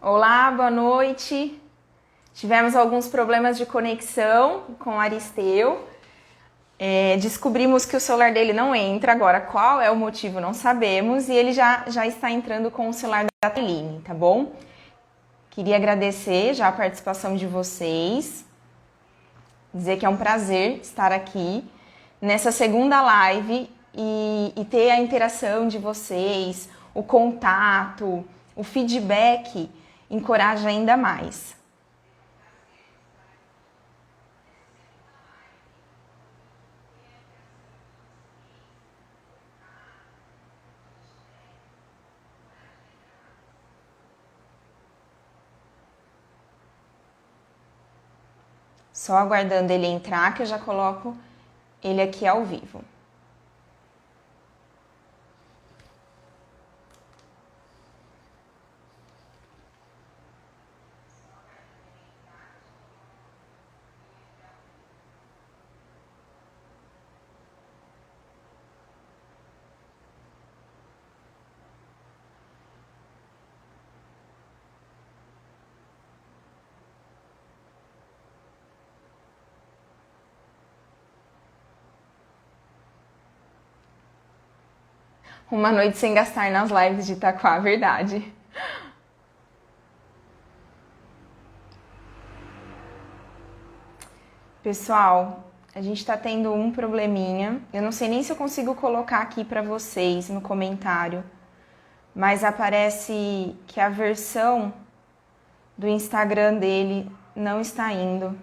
Olá, boa noite. Tivemos alguns problemas de conexão com o Aristeu. Descobrimos que o celular dele não entra. Agora, qual é o motivo, não sabemos. E ele já está entrando com o celular da Tailine, tá bom? Queria agradecer já a participação de vocês. Dizer que é um prazer estar aqui nessa segunda live e ter a interação de vocês, o contato, o feedback encoraja ainda mais. Só aguardando ele entrar que eu já coloco ele aqui ao vivo. Uma noite sem gastar nas lives de Itaquá, verdade. Pessoal, a gente tá tendo um probleminha. Eu não sei nem se eu consigo colocar aqui para vocês no comentário, mas aparece que a versão do Instagram dele não está indo.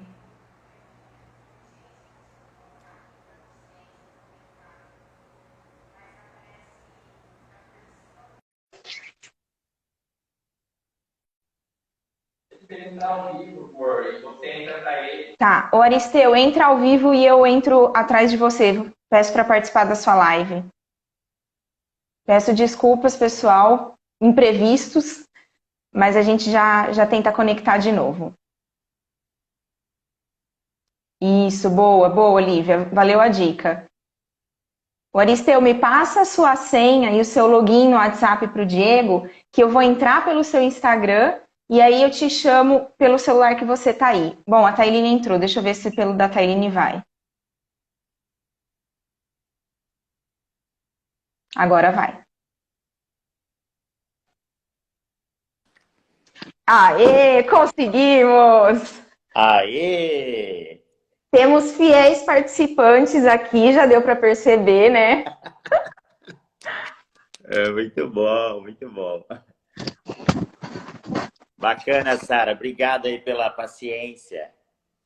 Tá, o Aristeu, entra ao vivo e eu entro atrás de você. Peço para participar da sua live. Peço desculpas, pessoal, imprevistos, mas a gente já tenta conectar de novo. Isso, boa, boa, Olivia. Valeu a dica. O Aristeu, me passa a sua senha e o seu login no WhatsApp para o Diego, que eu vou entrar pelo seu Instagram e aí eu te chamo pelo celular que você tá aí. Bom, a Tailine entrou, deixa eu ver se pelo da Tailine vai. Agora vai. Aê, conseguimos! Aê! Temos fiéis participantes aqui, já deu para perceber, né? É, muito bom, muito bom. Bacana, Sara. Obrigado aí pela paciência.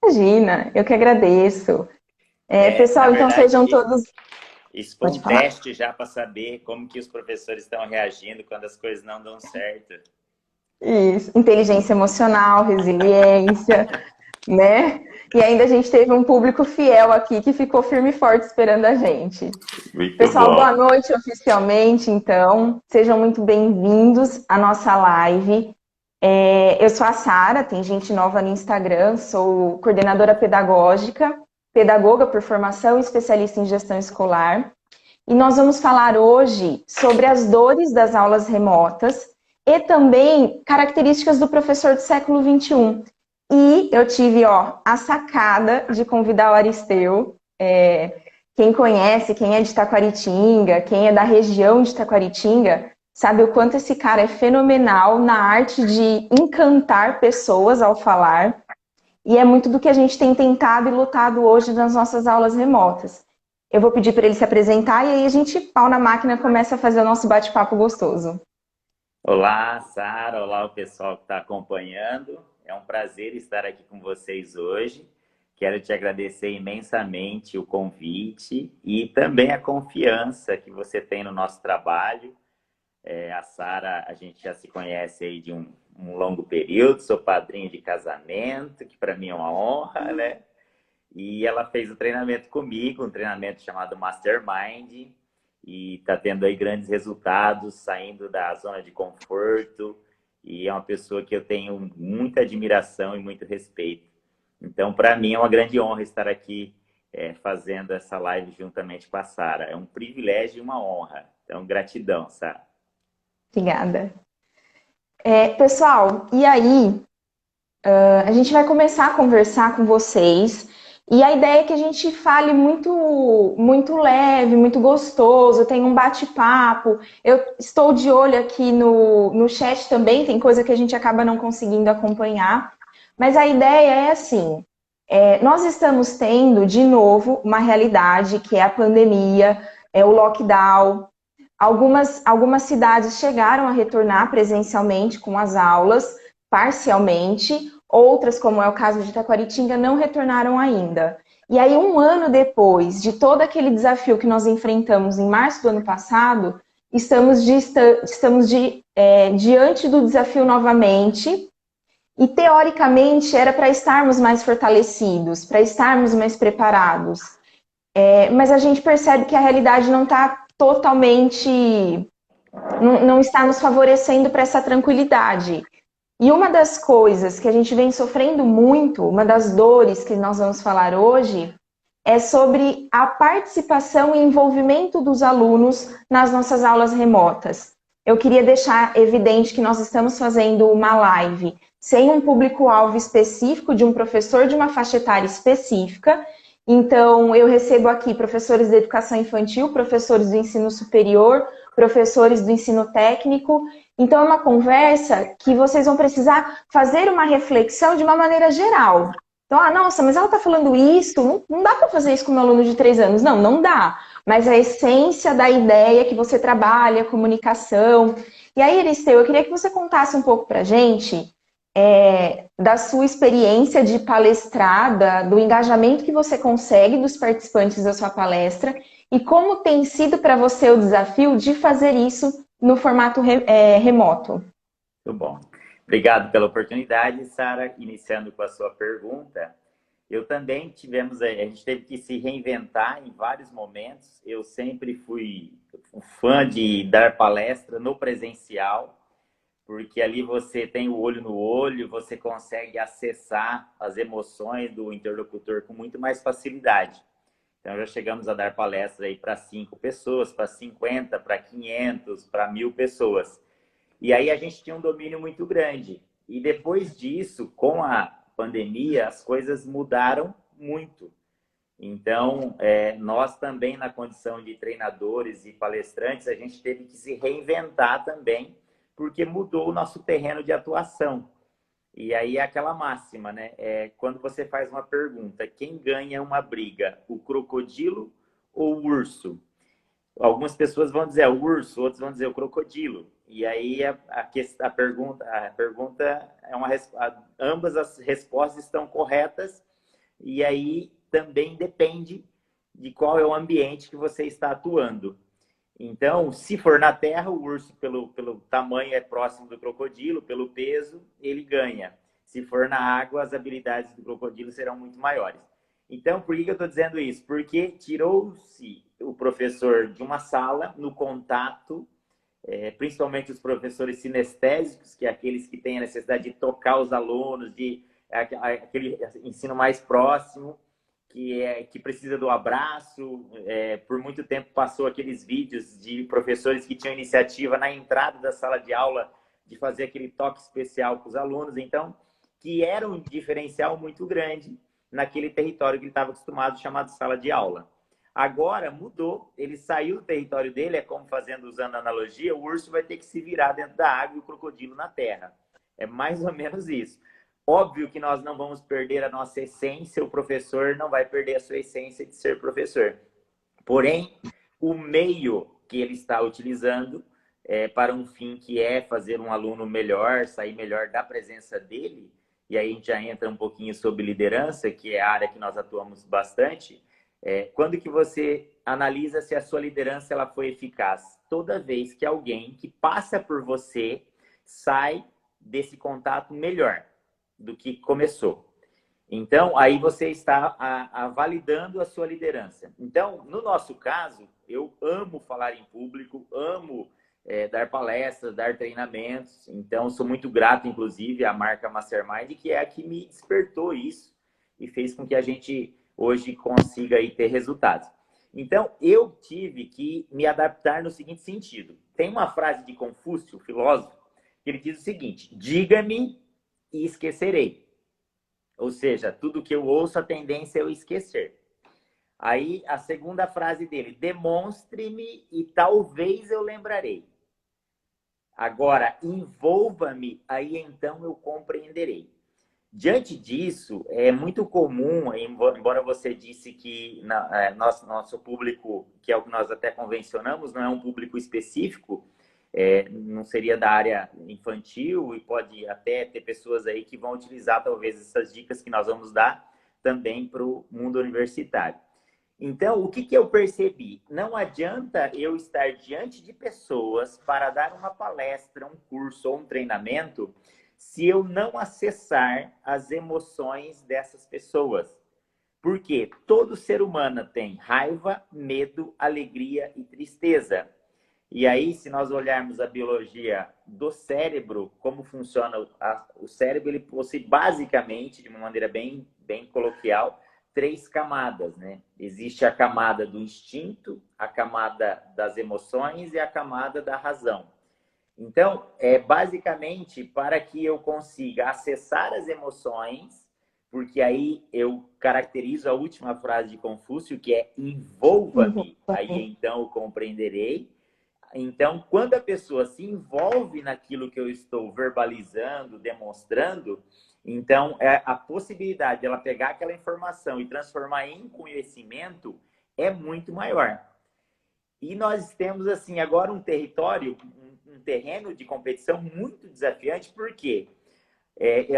Imagina, eu que agradeço. Na Pessoal, então sejam verdade, todos. isso foi Pode um falar? teste já para saber como que os professores estão reagindo quando as coisas não dão certo. Isso. Inteligência emocional, resiliência, né? E ainda a gente teve um público fiel aqui que ficou firme e forte esperando a gente. Muito Pessoal, boa bom. noite oficialmente, então. Sejam muito bem-vindos à nossa live. Eu sou a Sara, tem gente nova no Instagram, sou coordenadora pedagógica, pedagoga por formação e especialista em gestão escolar. E nós vamos falar hoje sobre as dores das aulas remotas e também características do professor do século XXI. E eu tive a sacada de convidar o Aristeu. Quem conhece, quem é de Taquaritinga, quem é da região de Taquaritinga, sabe o quanto esse cara é fenomenal na arte de encantar pessoas ao falar. E é muito do que a gente tem tentado e lutado hoje nas nossas aulas remotas. Eu vou pedir para ele se apresentar e aí a gente, pau na máquina, começa a fazer o nosso bate-papo gostoso. Olá, Sara. Olá, o pessoal que está acompanhando. É um prazer estar aqui com vocês hoje. Quero te agradecer imensamente o convite e também a confiança que você tem no nosso trabalho. A Sara, a gente já se conhece aí de um longo período, sou padrinho de casamento, que para mim é uma honra, né? E ela fez o treinamento comigo, um treinamento chamado Mastermind, e está tendo aí grandes resultados, saindo da zona de conforto, e é uma pessoa que eu tenho muita admiração e muito respeito. Então, para mim, é uma grande honra estar aqui fazendo essa live juntamente com a Sara. É um privilégio e uma honra. Então, gratidão, Sara. Obrigada. Pessoal, e aí, a gente vai começar a conversar com vocês. E a ideia é que a gente fale muito leve, muito gostoso, tem um bate-papo. Eu estou de olho aqui no chat também, tem coisa que a gente acaba não conseguindo acompanhar. Mas a ideia é assim: nós estamos tendo de novo uma realidade que é a pandemia, é o lockdown. Algumas cidades chegaram a retornar presencialmente com as aulas, parcialmente, outras, como é o caso de Taquaritinga, não retornaram ainda. E aí, um ano depois de todo aquele desafio que nós enfrentamos em março do ano passado, diante do desafio novamente, e teoricamente era para estarmos mais fortalecidos, para estarmos mais preparados. Mas a gente percebe que a realidade não está totalmente, não está nos favorecendo para essa tranquilidade. E uma das coisas que a gente vem sofrendo muito, uma das dores que nós vamos falar hoje, é sobre a participação e envolvimento dos alunos nas nossas aulas remotas. Eu queria deixar evidente que nós estamos fazendo uma live sem um público-alvo específico de um professor de uma faixa etária específica. Então, eu recebo aqui professores de educação infantil, professores do ensino superior, professores do ensino técnico. Então, é uma conversa que vocês vão precisar fazer uma reflexão de uma maneira geral. Então, nossa, mas ela está falando isso, não dá para fazer isso com um aluno de 3 anos. Não, não dá. Mas a essência da ideia que você trabalha, comunicação. E aí, Iristeu, eu queria que você contasse um pouco para a gente da sua experiência de palestrada, do engajamento que você consegue dos participantes da sua palestra e como tem sido para você o desafio de fazer isso no formato remoto. Muito bom. Obrigado pela oportunidade, Sara. Iniciando com a sua pergunta, eu também a gente teve que se reinventar em vários momentos. Eu sempre fui um fã de dar palestra no presencial, porque ali você tem o olho no olho, você consegue acessar as emoções do interlocutor com muito mais facilidade. Então, já chegamos a dar palestra aí para 5 pessoas, para 50, para 500, para 1.000 pessoas. E aí a gente tinha um domínio muito grande. E depois disso, com a pandemia, as coisas mudaram muito. Então, nós também, na condição de treinadores e palestrantes, a gente teve que se reinventar também, porque mudou o nosso terreno de atuação. E aí é aquela máxima, né? Quando você faz uma pergunta, quem ganha uma briga, o crocodilo ou o urso? Algumas pessoas vão dizer o urso, outros vão dizer o crocodilo. E aí a pergunta é ambas as respostas estão corretas, e aí também depende de qual é o ambiente que você está atuando. Então, se for na terra, o urso, pelo tamanho, é próximo do crocodilo, pelo peso, ele ganha. Se for na água, as habilidades do crocodilo serão muito maiores. Então, por que eu estou dizendo isso? Porque tirou-se o professor de uma sala no contato, principalmente os professores sinestésicos, que é aqueles que têm a necessidade de tocar os alunos, de aquele ensino mais próximo, que precisa do abraço. Por muito tempo passou aqueles vídeos de professores que tinham iniciativa na entrada da sala de aula de fazer aquele toque especial com os alunos. Então, que era um diferencial muito grande naquele território que ele estava acostumado, chamado sala de aula. Agora mudou, ele saiu do território dele, é como usando a analogia, o urso vai ter que se virar dentro da água e o crocodilo na terra. É mais ou menos isso. Óbvio que nós não vamos perder a nossa essência, o professor não vai perder a sua essência de ser professor. Porém, o meio que ele está utilizando para um fim que é fazer um aluno melhor, sair melhor da presença dele, e aí a gente já entra um pouquinho sobre liderança, que é a área que nós atuamos bastante. Quando que você analisa se a sua liderança ela foi eficaz? Toda vez que alguém que passa por você sai desse contato melhor do que começou. Então, aí você está validando a sua liderança. Então, no nosso caso, eu amo falar em público, amo dar palestras, dar treinamentos. Então, sou muito grato, inclusive, à marca Mastermind, que é a que me despertou isso e fez com que a gente hoje consiga aí ter resultados. Então, eu tive que me adaptar no seguinte sentido. Tem uma frase de Confúcio, filósofo, Ele diz o seguinte: diga-me e esquecerei. Ou seja, tudo que eu ouço, a tendência é eu esquecer. Aí a segunda frase dele: demonstre-me e talvez eu lembrarei. Agora, envolva-me, aí então eu compreenderei. Diante disso, é muito comum, embora você disse que nosso público, que é o que nós até convencionamos, não é um público específico, não seria da área infantil e pode até ter pessoas aí que vão utilizar talvez essas dicas que nós vamos dar também para o mundo universitário. Então, o que eu percebi? Não adianta eu estar diante de pessoas para dar uma palestra, um curso ou um treinamento se eu não acessar as emoções dessas pessoas. Porque todo ser humano tem raiva, medo, alegria e tristeza. E aí, se nós olharmos a biologia do cérebro, como funciona o cérebro, ele possui basicamente, de uma maneira bem coloquial, 3 camadas, né? Existe a camada do instinto, a camada das emoções e a camada da razão. Então, basicamente para que eu consiga acessar as emoções, porque aí eu caracterizo a última frase de Confúcio, que é envolva-me, aí então eu compreenderei. Então, quando a pessoa se envolve naquilo que eu estou verbalizando, demonstrando, então a possibilidade de ela pegar aquela informação e transformar em conhecimento é muito maior. E nós temos, assim, agora um território, um terreno de competição muito desafiante, porque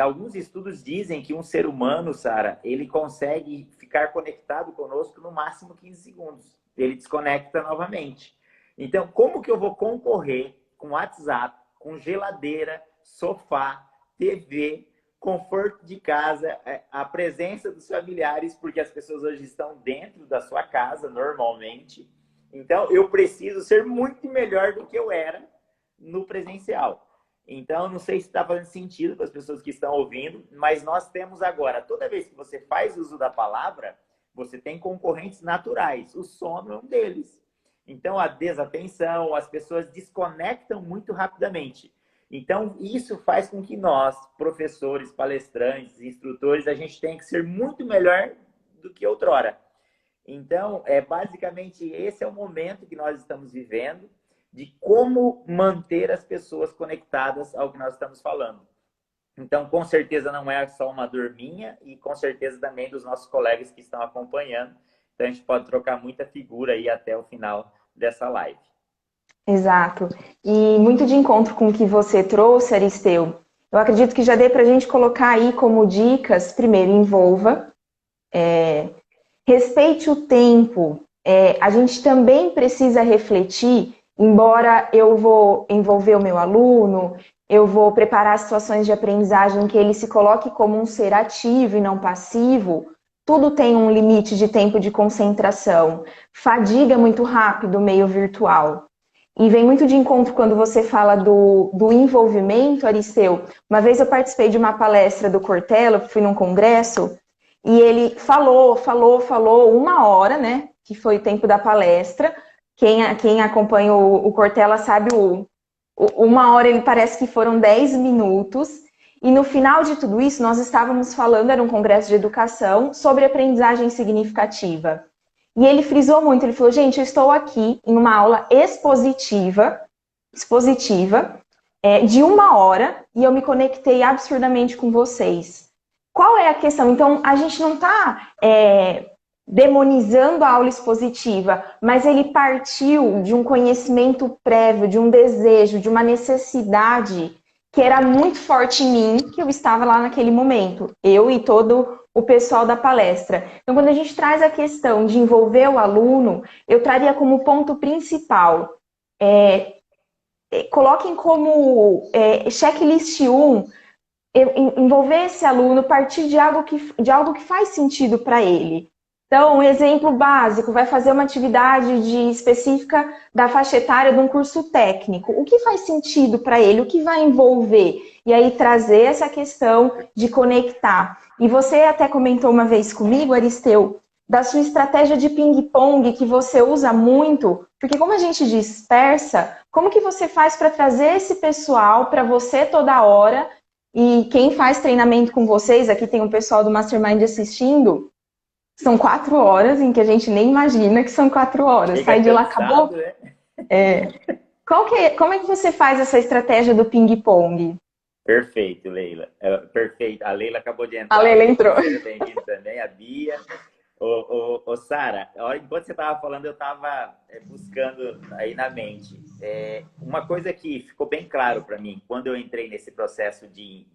alguns estudos dizem que um ser humano, Sara, ele consegue ficar conectado conosco no máximo 15 segundos. Ele desconecta novamente. Então, como que eu vou concorrer com WhatsApp, com geladeira, sofá, TV, conforto de casa, a presença dos familiares, porque as pessoas hoje estão dentro da sua casa, normalmente. Então, eu preciso ser muito melhor do que eu era no presencial. Então, não sei se está fazendo sentido para as pessoas que estão ouvindo, mas nós temos agora, toda vez que você faz uso da palavra, você tem concorrentes naturais. O sono é um deles. Então, a desatenção, as pessoas desconectam muito rapidamente. Então, isso faz com que nós, professores, palestrantes, instrutores, a gente tenha que ser muito melhor do que outrora. Então, basicamente, esse é o momento que nós estamos vivendo de como manter as pessoas conectadas ao que nós estamos falando. Então, com certeza não é só uma dor minha e com certeza também dos nossos colegas que estão acompanhando. Então, a gente pode trocar muita figura aí até o final dessa live. Exato. E muito de encontro com o que você trouxe, Aristeu, eu acredito que já dê para a gente colocar aí como dicas, primeiro, envolva, respeite o tempo. A gente também precisa refletir, embora eu vou envolver o meu aluno, eu vou preparar situações de aprendizagem que ele se coloque como um ser ativo e não passivo, tudo tem um limite de tempo de concentração. Fadiga muito rápido o meio virtual. E vem muito de encontro quando você fala do envolvimento, Aristeu. Uma vez eu participei de uma palestra do Cortella, fui num congresso, e ele falou 1 hora, né? Que foi o tempo da palestra. Quem acompanha o Cortella sabe 1 hora, ele parece que foram 10 minutos. E no final de tudo isso, nós estávamos falando, era um congresso de educação, sobre aprendizagem significativa. E ele frisou muito, ele falou, gente, eu estou aqui em uma aula expositiva de 1 hora, e eu me conectei absurdamente com vocês. Qual é a questão? Então, a gente não está demonizando a aula expositiva, mas ele partiu de um conhecimento prévio, de um desejo, de uma necessidade que era muito forte em mim, que eu estava lá naquele momento, eu e todo o pessoal da palestra. Então, quando a gente traz a questão de envolver o aluno, eu traria como ponto principal, coloquem como checklist 1, envolver esse aluno, partir de algo que faz sentido para ele. Então, um exemplo básico, vai fazer uma atividade específica da faixa etária de um curso técnico. O que faz sentido para ele? O que vai envolver? E aí trazer essa questão de conectar. E você até comentou uma vez comigo, Aristeu, da sua estratégia de ping-pong que você usa muito, porque como a gente dispersa, como que você faz para trazer esse pessoal para você toda hora? E quem faz treinamento com vocês, aqui tem um pessoal do Mastermind assistindo, são 4 horas em que a gente nem imagina que são 4 horas. Chega Sai de lá, cansado, acabou. né? Como é que você faz essa estratégia do ping-pong? Perfeito, Leila. Perfeito. A Leila acabou de A entrar. Leila entrou. Seja bem-vindo também, a Bia. Ô, Sara, enquanto você estava falando, eu estava buscando aí na mente. Uma coisa que ficou bem claro para mim, quando eu entrei nesse processo de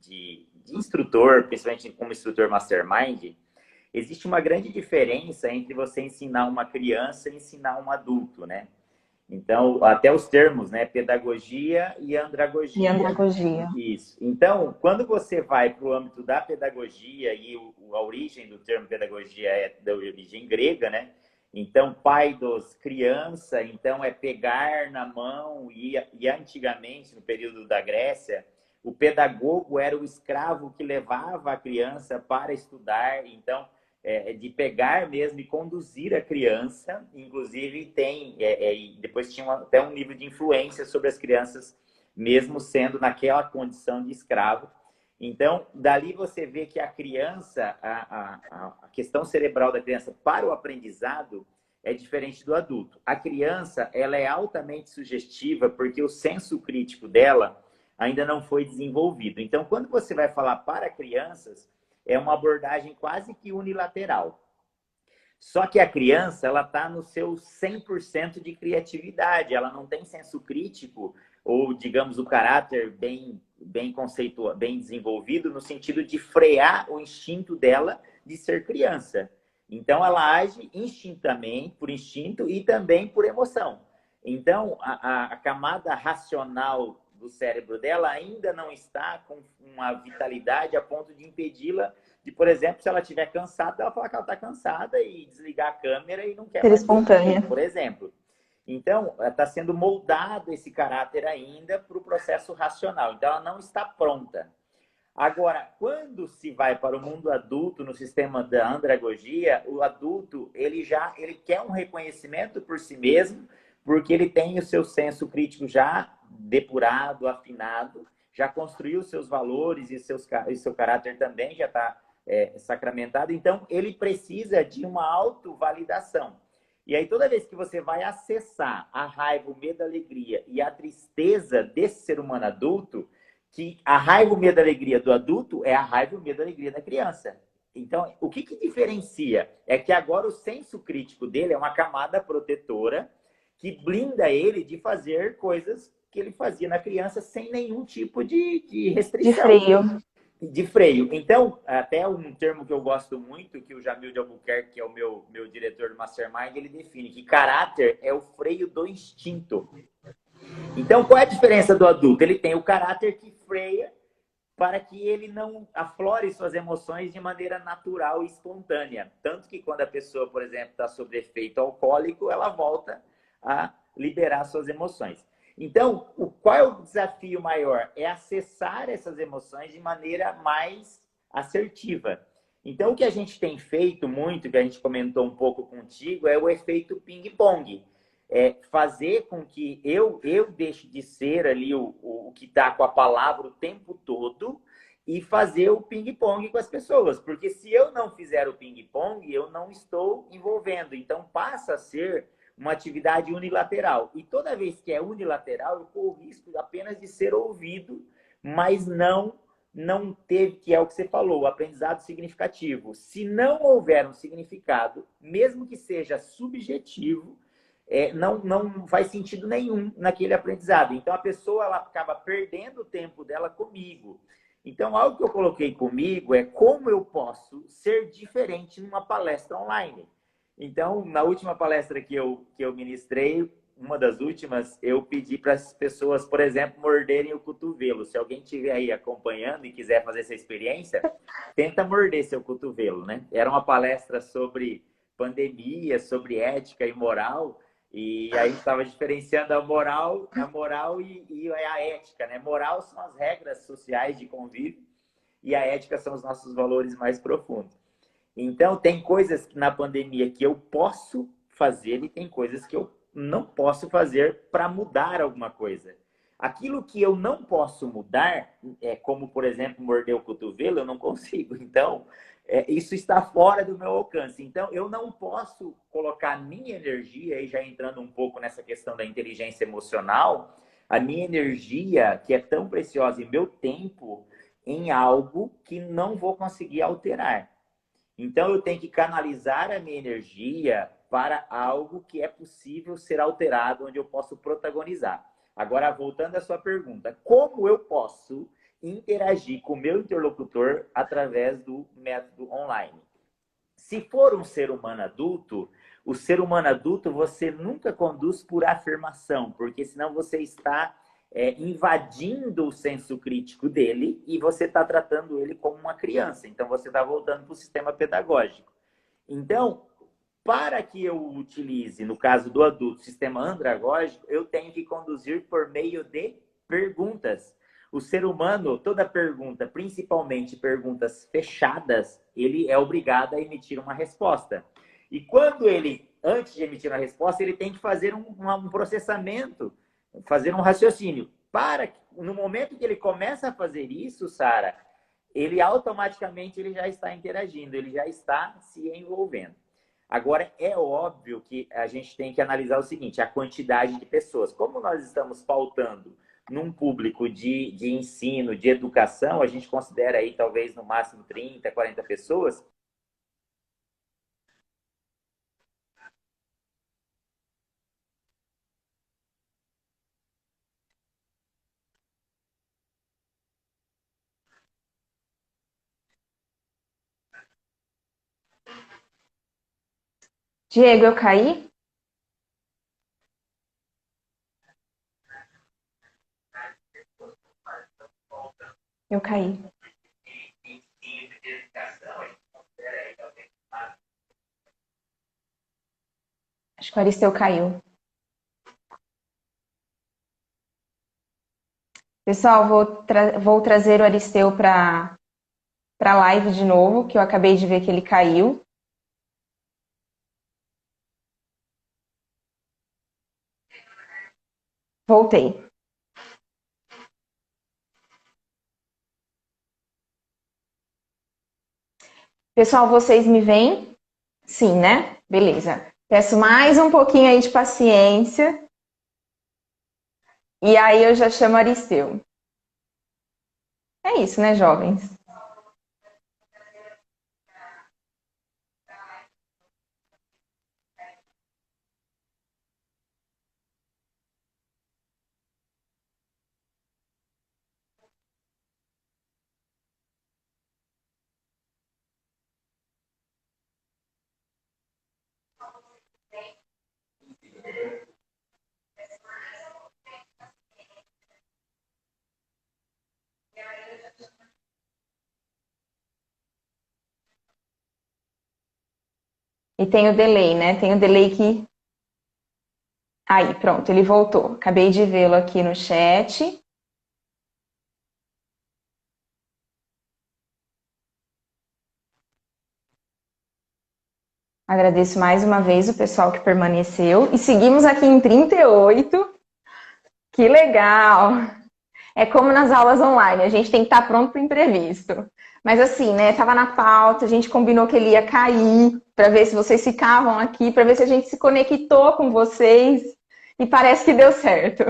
instrutor, principalmente como instrutor mastermind, existe uma grande diferença entre você ensinar uma criança e ensinar um adulto, né? Então, até os termos, né? Pedagogia e E andragogia. andragogia. Isso. Então, quando você vai para o âmbito da pedagogia, e a origem do termo pedagogia é da origem grega, né? Então, paidos, criança, então é pegar na mão, e antigamente, no período da Grécia, o pedagogo era o escravo que levava a criança para estudar, então de pegar mesmo e conduzir a criança. Inclusive depois tinha até um livro de influência sobre as crianças, mesmo sendo naquela condição de escravo. Então, dali você vê que a criança, a questão cerebral da criança para o aprendizado é diferente do adulto. A criança, ela é altamente sugestiva porque o senso crítico dela ainda não foi desenvolvido. Então, quando você vai falar para crianças, é uma abordagem quase que unilateral. Só que a criança, ela está no seu 100% de criatividade, ela não tem senso crítico ou, digamos, o caráter bem conceituado, bem desenvolvido, no sentido de frear o instinto dela de ser criança. Então, ela age instintamente, por instinto e também por emoção. Então, a camada racional do cérebro dela ainda não está com uma vitalidade a ponto de impedi-la de, por exemplo, se ela estiver cansada, ela falar que ela está cansada e desligar a câmera e não quer Ser mais espontânea. dormir, por exemplo. Então, está sendo moldado esse caráter ainda para o processo racional. Então, ela não está pronta. Agora, quando se vai para o mundo adulto, no sistema da andragogia, o adulto, ele quer um reconhecimento por si mesmo, porque ele tem o seu senso crítico já depurado, afinado, já construiu seus valores e seu caráter também já está sacramentado. Então, ele precisa de uma autovalidação. E aí, toda vez que você vai acessar a raiva, o medo, a alegria e a tristeza desse ser humano adulto, que a raiva, o medo, a alegria do adulto é a raiva, o medo, a alegria da criança. Então, o que diferencia é que agora o senso crítico dele é uma camada protetora que blinda ele de fazer coisas que ele fazia na criança sem nenhum tipo de restrição. De freio. De freio. Então, até um termo que eu gosto muito, que o Jamil de Albuquerque, que é o meu diretor do Mastermind, ele define que caráter é o freio do instinto. Então, qual é a diferença do adulto? Ele tem o caráter que freia para que ele não aflore suas emoções de maneira natural e espontânea. Tanto que quando a pessoa, por exemplo, está sob efeito alcoólico, ela volta a liberar suas emoções. Então, qual é o desafio maior? É acessar essas emoções de maneira mais assertiva. Então, o que a gente tem feito muito, que a gente comentou um pouco contigo, é o efeito ping-pong. Fazer com que eu deixe de ser ali o que está com a palavra o tempo todo e fazer o ping-pong com as pessoas. Porque se eu não fizer o ping-pong, eu não estou envolvendo. Então, passa a ser uma atividade unilateral. E toda vez que é unilateral, eu corro o risco apenas de ser ouvido, mas não teve, que é o que você falou, o aprendizado significativo. Se não houver um significado, mesmo que seja subjetivo, não faz sentido nenhum naquele aprendizado. Então, a pessoa ela acaba perdendo o tempo dela comigo. Então, algo que eu coloquei comigo é como eu posso ser diferente numa palestra online. Então, na última palestra que eu ministrei, uma das últimas, eu pedi para as pessoas, por exemplo, morderem o cotovelo. Se alguém estiver aí acompanhando e quiser fazer essa experiência, tenta morder seu cotovelo, né? Era uma palestra sobre pandemia, sobre ética e moral, e aí estava diferenciando a moral e a ética, né? Moral são as regras sociais de convívio e a ética são os nossos valores mais profundos. Então, tem coisas na pandemia que eu posso fazer e tem coisas que eu não posso fazer para mudar alguma coisa. Aquilo que eu não posso mudar, como, por exemplo, morder o cotovelo, eu não consigo. Então, isso está fora do meu alcance. Então, eu não posso colocar minha energia, e já entrando um pouco nessa questão da inteligência emocional, a minha energia, que é tão preciosa, e meu tempo, em algo que não vou conseguir alterar. Então, eu tenho que canalizar a minha energia para algo que é possível ser alterado, onde eu posso protagonizar. Agora, voltando à sua pergunta, como eu posso interagir com o meu interlocutor através do método online? Se for um ser humano adulto, o ser humano adulto você nunca conduz por afirmação, porque senão você está invadindo o senso crítico dele e você está tratando ele como uma criança. Então você está voltando para o sistema pedagógico. Então, para que eu utilize, no caso do adulto, sistema andragógico, eu tenho que conduzir por meio de perguntas. O ser humano, toda pergunta, principalmente perguntas fechadas, ele é obrigado a emitir uma resposta. E quando ele, antes de emitir uma resposta, ele tem que fazer um processamento, fazer um raciocínio. Para no momento que ele começa a fazer isso, Sara, ele automaticamente ele já está interagindo, ele já está se envolvendo. Agora, é óbvio que a gente tem que analisar o seguinte, a quantidade de pessoas. Como nós estamos pautando num público de ensino, de educação, a gente considera aí talvez no máximo 30, 40 pessoas. Diego, eu caí? Eu caí. Acho que o Aristeu caiu. Pessoal, vou trazer o Aristeu para a live de novo, que eu acabei de ver que ele caiu. Voltei. Pessoal, vocês me veem? Sim, né? Beleza. Peço mais um pouquinho aí de paciência. E aí eu já chamo Aristeu. É isso, né, jovens? E tem o delay, né? Tem o delay que. Aí, pronto, ele voltou. Acabei de vê-lo aqui no chat. Agradeço mais uma vez o pessoal que permaneceu. E seguimos aqui em 38. Que legal! É como nas aulas online, a gente tem que estar pronto para o imprevisto. Mas assim, né? Tava na pauta, a gente combinou que ele ia cair para ver se vocês ficavam aqui, para ver se a gente se conectou com vocês. E parece que deu certo.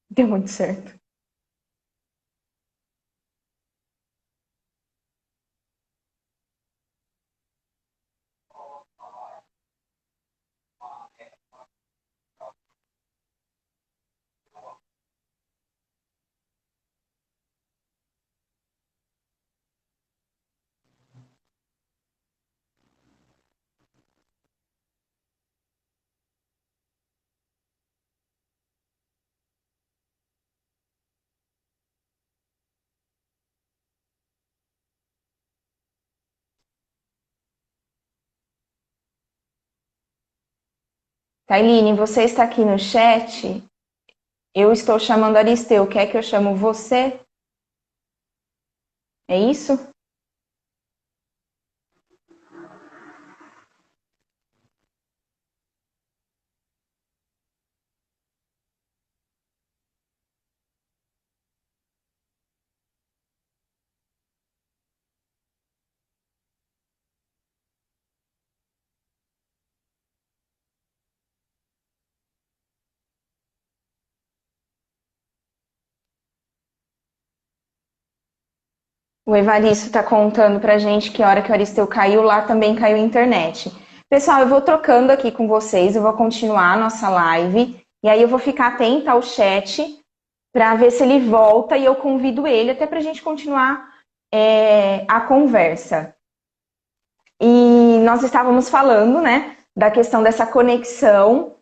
Deu muito certo. Tailine, você está aqui no chat? Eu estou chamando Aristeu. Quer que eu chamo você? É isso? O Evaristo está contando pra gente que a hora que o Aristeu caiu, lá também caiu a internet. Pessoal, eu vou trocando aqui com vocês, eu vou continuar a nossa live, e aí eu vou ficar atenta ao chat para ver se ele volta e eu convido ele até para a gente continuar a conversa. E nós estávamos falando, né, da questão dessa conexão,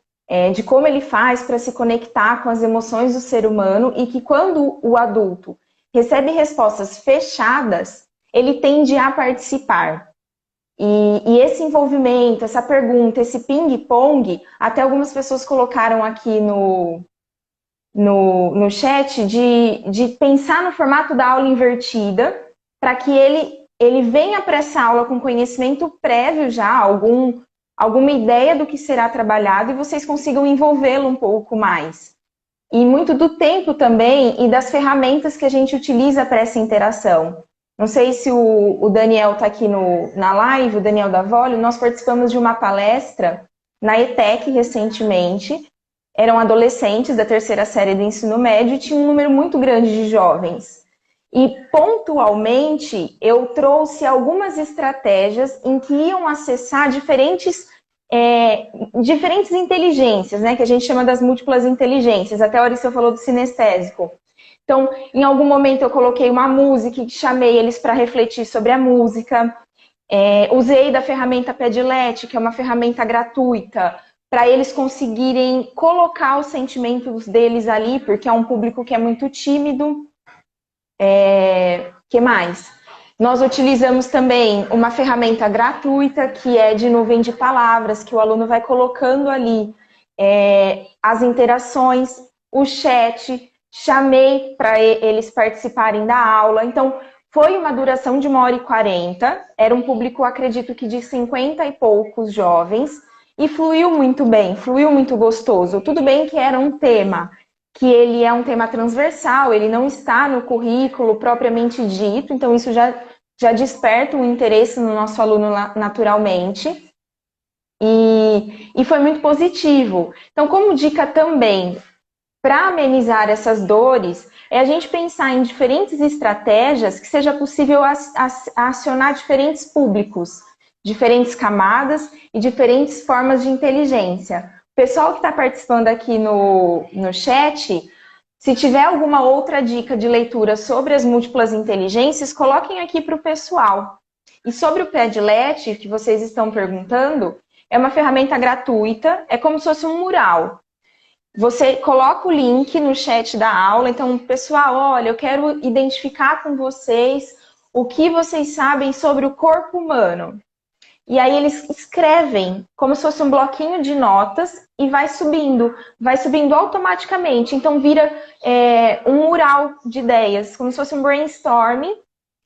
de como ele faz para se conectar com as emoções do ser humano e que quando o adulto recebe respostas fechadas, ele tende a participar. E esse envolvimento, essa pergunta, esse ping-pong, até algumas pessoas colocaram aqui no chat de pensar no formato da aula invertida, para que ele venha para essa aula com conhecimento prévio já, alguma ideia do que será trabalhado e vocês consigam envolvê-lo um pouco mais. E muito do tempo também e das ferramentas que a gente utiliza para essa interação. Não sei se o Daniel está aqui na live, o Daniel Davoli, nós participamos de uma palestra na ETEC recentemente. Eram adolescentes da terceira série do ensino médio e tinha um número muito grande de jovens. E pontualmente eu trouxe algumas estratégias em que iam acessar diferentes inteligências, né, que a gente chama das múltiplas inteligências. Até a Aristeu falou do sinestésico. Então, em algum momento eu coloquei uma música e chamei eles para refletir sobre a música. Usei da ferramenta Padlet, que é uma ferramenta gratuita, para eles conseguirem colocar os sentimentos deles ali, porque é um público que é muito tímido. Que mais? Nós utilizamos também uma ferramenta gratuita, que é de nuvem de palavras, que o aluno vai colocando ali as interações, o chat, chamei para eles participarem da aula. Então, foi uma duração de 1h40, era um público, acredito que de 50 e poucos jovens, e fluiu muito bem, fluiu muito gostoso. Tudo bem que era um tema, que ele é um tema transversal, ele não está no currículo propriamente dito, então isso já desperta um interesse no nosso aluno naturalmente. E foi muito positivo. Então, como dica também, para amenizar essas dores, é a gente pensar em diferentes estratégias que seja possível acionar diferentes públicos, diferentes camadas e diferentes formas de inteligência. O pessoal que está participando aqui no chat, se tiver alguma outra dica de leitura sobre as múltiplas inteligências, coloquem aqui para o pessoal. E sobre o Padlet, que vocês estão perguntando, é uma ferramenta gratuita, é como se fosse um mural. Você coloca o link no chat da aula, então, pessoal, olha, eu quero identificar com vocês o que vocês sabem sobre o corpo humano. E aí eles escrevem como se fosse um bloquinho de notas e vai subindo automaticamente. Então vira um mural de ideias, como se fosse um brainstorming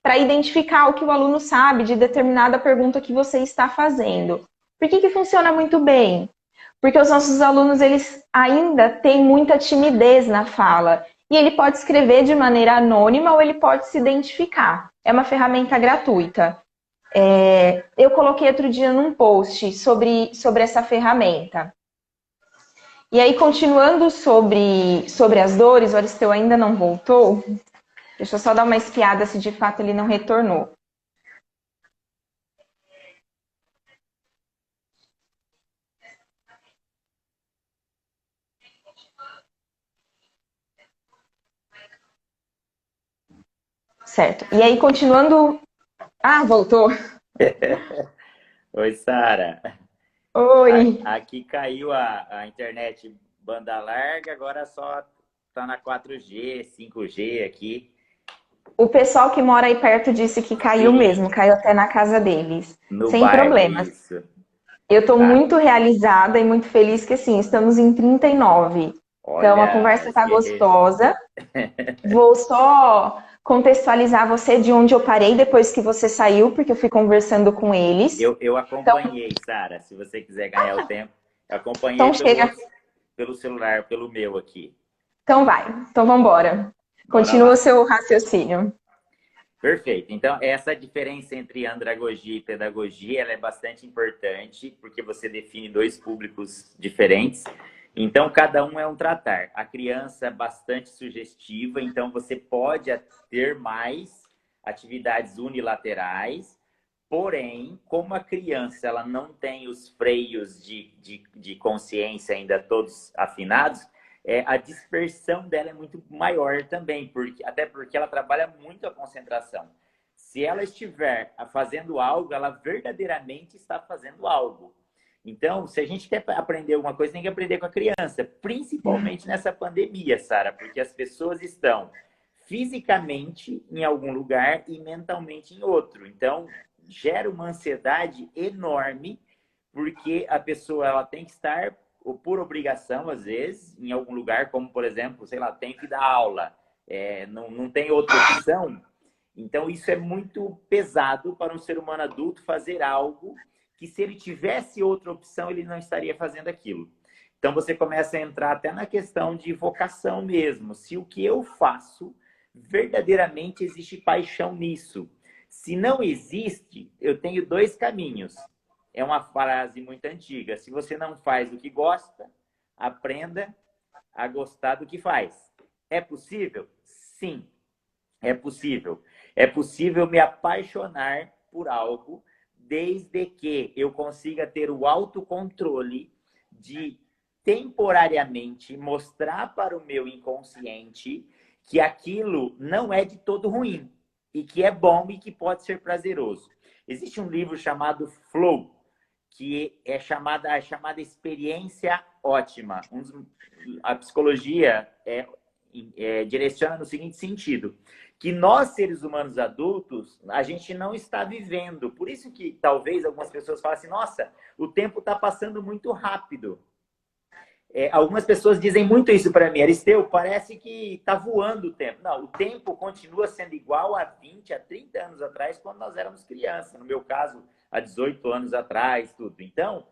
para identificar o que o aluno sabe de determinada pergunta que você está fazendo. Por que funciona muito bem? Porque os nossos alunos, eles ainda têm muita timidez na fala. E ele pode escrever de maneira anônima ou ele pode se identificar. É uma ferramenta gratuita. Eu coloquei outro dia num post sobre essa ferramenta. E aí, continuando sobre as dores, o Aristeu ainda não voltou. Deixa eu só dar uma espiada se de fato ele não retornou. Certo. E aí, continuando... Ah, voltou. Oi, Sara. Oi. Aqui caiu a internet banda larga, agora só tá na 4G, 5G aqui. O pessoal que mora aí perto disse que caiu Sim. mesmo, caiu até na casa deles. No Sem bairro, problemas. isso. Eu estou Tá? muito realizada e muito feliz que, assim, estamos em 39. Então, a Olha, conversa está que... gostosa. Vou só contextualizar você de onde eu parei depois que você saiu, porque eu fui conversando com eles. Eu Então, acompanhei, Sara, se você quiser ganhar o tempo. Eu acompanhei então chega. pelo celular, pelo meu aqui. Então vai. Então vamos embora. Bora Continua o lá. seu raciocínio. Perfeito. Então, essa diferença entre andragogia e pedagogia, ela é bastante importante, porque você define dois públicos diferentes. Então, cada um é um tratar. A criança é bastante sugestiva, então você pode ter mais atividades unilaterais, porém, como a criança ela não tem os freios de consciência ainda todos afinados, a dispersão dela é muito maior também, até porque ela trabalha muito a concentração. Se ela estiver fazendo algo, ela verdadeiramente está fazendo algo. Então, se a gente quer aprender alguma coisa, tem que aprender com a criança, principalmente nessa pandemia, Sara, porque as pessoas estão fisicamente em algum lugar e mentalmente em outro. Então, gera uma ansiedade enorme, porque a pessoa ela tem que estar ou por obrigação, às vezes, em algum lugar, como, por exemplo, sei lá, tem que dar aula, não tem outra opção. Então, isso é muito pesado para um ser humano adulto fazer algo que, se ele tivesse outra opção, ele não estaria fazendo aquilo. Então, você começa a entrar até na questão de vocação mesmo. Se o que eu faço, verdadeiramente existe paixão nisso. Se não existe, eu tenho dois caminhos. É uma frase muito antiga. Se você não faz o que gosta, aprenda a gostar do que faz. É possível? Sim, é possível. É possível me apaixonar por algo, desde que eu consiga ter o autocontrole de temporariamente mostrar para o meu inconsciente que aquilo não é de todo ruim e que é bom e que pode ser prazeroso. Existe um livro chamado Flow, que é a chamada experiência ótima. A psicologia direciona no seguinte sentido, que nós, seres humanos adultos, a gente não está vivendo. Por isso que talvez algumas pessoas falem assim, nossa, o tempo está passando muito rápido. Algumas pessoas dizem muito isso para mim, Aristeu, parece que está voando o tempo. Não, o tempo continua sendo igual a 20, a 30 anos atrás, quando nós éramos crianças. No meu caso, há 18 anos atrás, tudo. Então,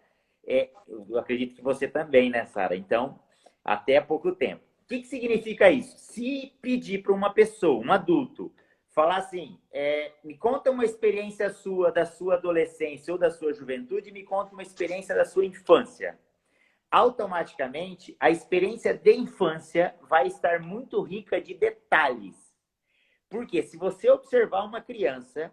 eu acredito que você também, né, Sara? Então, até há pouco tempo. O que significa isso? Se pedir para uma pessoa, um adulto, falar assim, me conta uma experiência sua, da sua adolescência ou da sua juventude, me conta uma experiência da sua infância. Automaticamente, a experiência de infância vai estar muito rica de detalhes. Porque se você observar uma criança,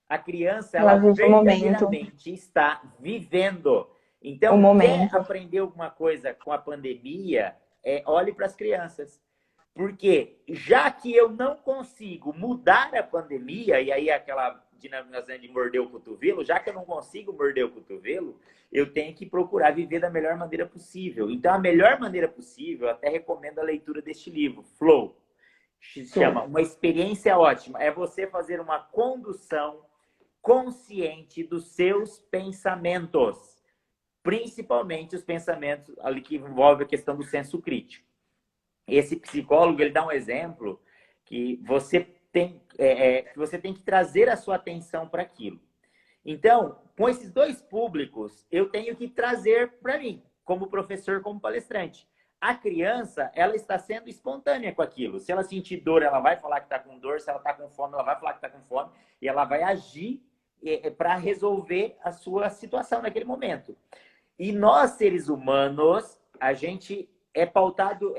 a criança Ela ela vive o momento. verdadeiramente está vivendo. O Então, quer momento. aprender alguma coisa com a pandemia, olhe para as crianças. Porque já que eu não consigo mudar a pandemia, e aí aquela dinâmica de morder o cotovelo, já que eu não consigo morder o cotovelo, eu tenho que procurar viver da melhor maneira possível. Então, a melhor maneira possível, eu até recomendo a leitura deste livro, Flow. Se chama Uma Experiência Ótima. É você fazer uma condução consciente dos seus pensamentos. Principalmente os pensamentos ali que envolvem a questão do senso crítico. Esse psicólogo, ele dá um exemplo que você tem que trazer a sua atenção para aquilo. Então, com esses dois públicos, eu tenho que trazer para mim, como professor, como palestrante. A criança, ela está sendo espontânea com aquilo. Se ela sentir dor, ela vai falar que está com dor. Se ela está com fome, ela vai falar que está com fome. E ela vai agir para resolver a sua situação naquele momento. E nós, seres humanos, a gente pautado,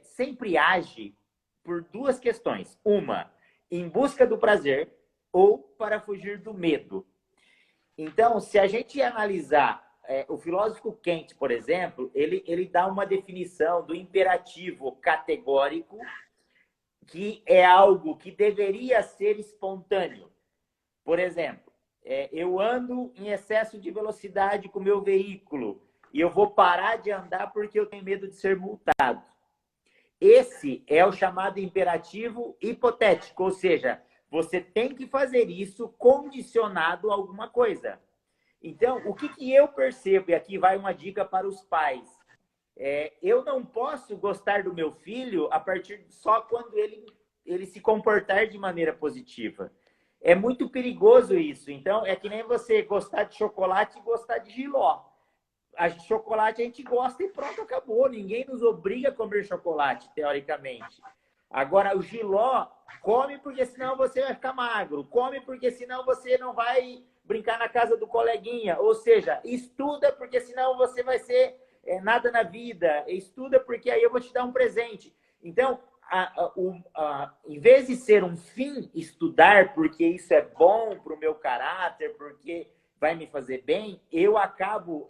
sempre age por duas questões. Uma, em busca do prazer ou para fugir do medo. Então, se a gente analisar o filósofo Kant, por exemplo, ele dá uma definição do imperativo categórico, que é algo que deveria ser espontâneo. Por exemplo, eu ando em excesso de velocidade com o meu veículo e eu vou parar de andar porque eu tenho medo de ser multado. Esse é o chamado imperativo hipotético, ou seja, você tem que fazer isso condicionado a alguma coisa. Então, o que, que eu percebo, e aqui vai uma dica para os pais, eu não posso gostar do meu filho a partir só quando ele se comportar de maneira positiva. É muito perigoso isso. Então, é que nem você gostar de chocolate e gostar de jiló. A chocolate a gente gosta e pronto, acabou. Ninguém nos obriga a comer chocolate, teoricamente. Agora, o jiló, come porque senão você vai ficar magro. Come porque senão você não vai brincar na casa do coleguinha. Ou seja, estuda porque senão você vai ser nada na vida. Estuda porque aí eu vou te dar um presente. Então, em vez de ser um fim estudar porque isso é bom para o meu caráter, porque vai me fazer bem, eu acabo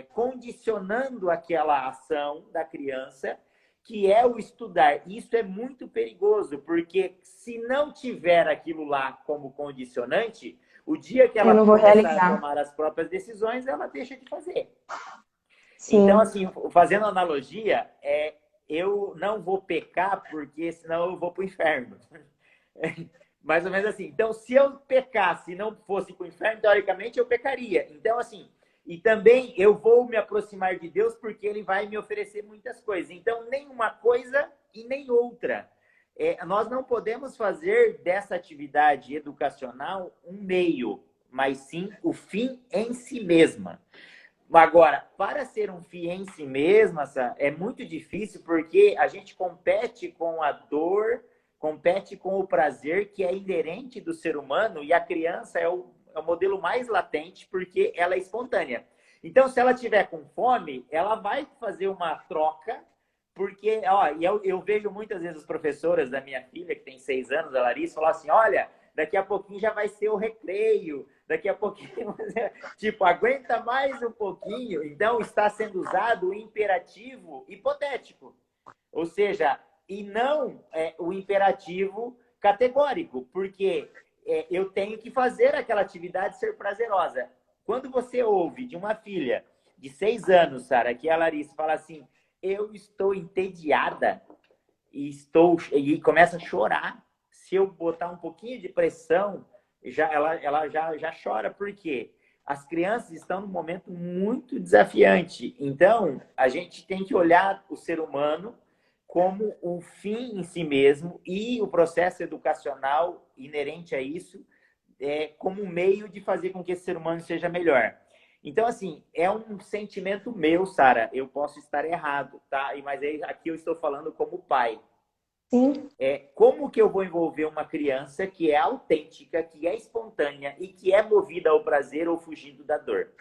condicionando aquela ação da criança, que é o estudar. Isso é muito perigoso, porque se não tiver aquilo lá como condicionante, o dia que Eu ela não vou começar a realizar. tomar as próprias decisões, ela deixa de fazer. Então, Sim. assim, fazendo analogia, eu não vou pecar porque senão eu vou para o inferno. Mais ou menos assim. Então, se eu pecasse e não fosse para o inferno, teoricamente eu pecaria. Então, assim, e também eu vou me aproximar de Deus porque ele vai me oferecer muitas coisas. Então, nem uma coisa e nem outra. Nós não podemos fazer dessa atividade educacional um meio, mas sim o fim em si mesma. Agora, para ser um fim em si mesma, é muito difícil porque a gente compete com a dor, compete com o prazer que é inerente do ser humano e a criança é o modelo mais latente porque ela é espontânea. Então, se ela tiver com fome, ela vai fazer uma troca, porque, ó, eu vejo muitas vezes as professoras da minha filha, que tem 6 anos, a Larissa, falar assim, olha, daqui a pouquinho já vai ser o recreio, daqui a pouquinho, tipo, aguenta mais um pouquinho. Então, está sendo usado o imperativo hipotético. Ou seja, e não o imperativo categórico, porque eu tenho que fazer aquela atividade ser prazerosa. Quando você ouve de uma filha de 6 anos, Sara, que a Larissa fala assim, eu estou entediada e começa a chorar. Se eu botar um pouquinho de pressão, ela já chora. Por quê? As crianças estão num momento muito desafiante. Então, a gente tem que olhar o ser humano como um fim em si mesmo e o processo educacional inerente a isso como um meio de fazer com que esse ser humano seja melhor. Então, assim, é um sentimento meu, Sara. Eu posso estar errado, tá? Mas aqui eu estou falando como pai. Sim. Como que eu vou envolver uma criança que é autêntica, que é espontânea e que é movida ao prazer ou fugindo da dor?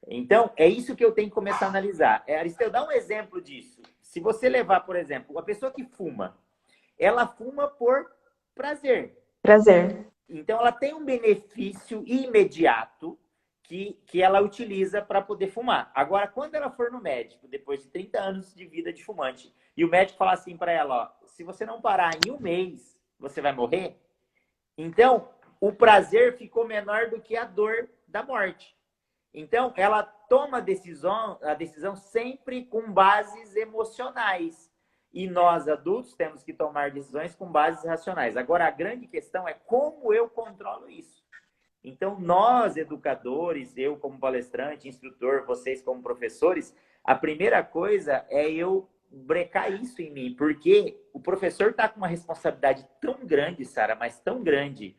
Então, é isso que eu tenho que começar a analisar. Aristeu, dá um exemplo disso. Se você levar, por exemplo, uma pessoa que fuma, ela fuma por prazer. Prazer. Então, ela tem um benefício imediato que ela utiliza para poder fumar. Agora, quando ela for no médico, depois de 30 anos de vida de fumante, e o médico falar assim para ela, ó, se você não parar em um mês, você vai morrer. Então, o prazer ficou menor do que a dor da morte. Então, ela toma a decisão sempre com bases emocionais. E nós, adultos, temos que tomar decisões com bases racionais. Agora, a grande questão é como eu controlo isso. Então, nós, educadores, eu como palestrante, instrutor, vocês como professores, a primeira coisa é eu brecar isso em mim, porque o professor está com uma responsabilidade tão grande, Sara, mas tão grande,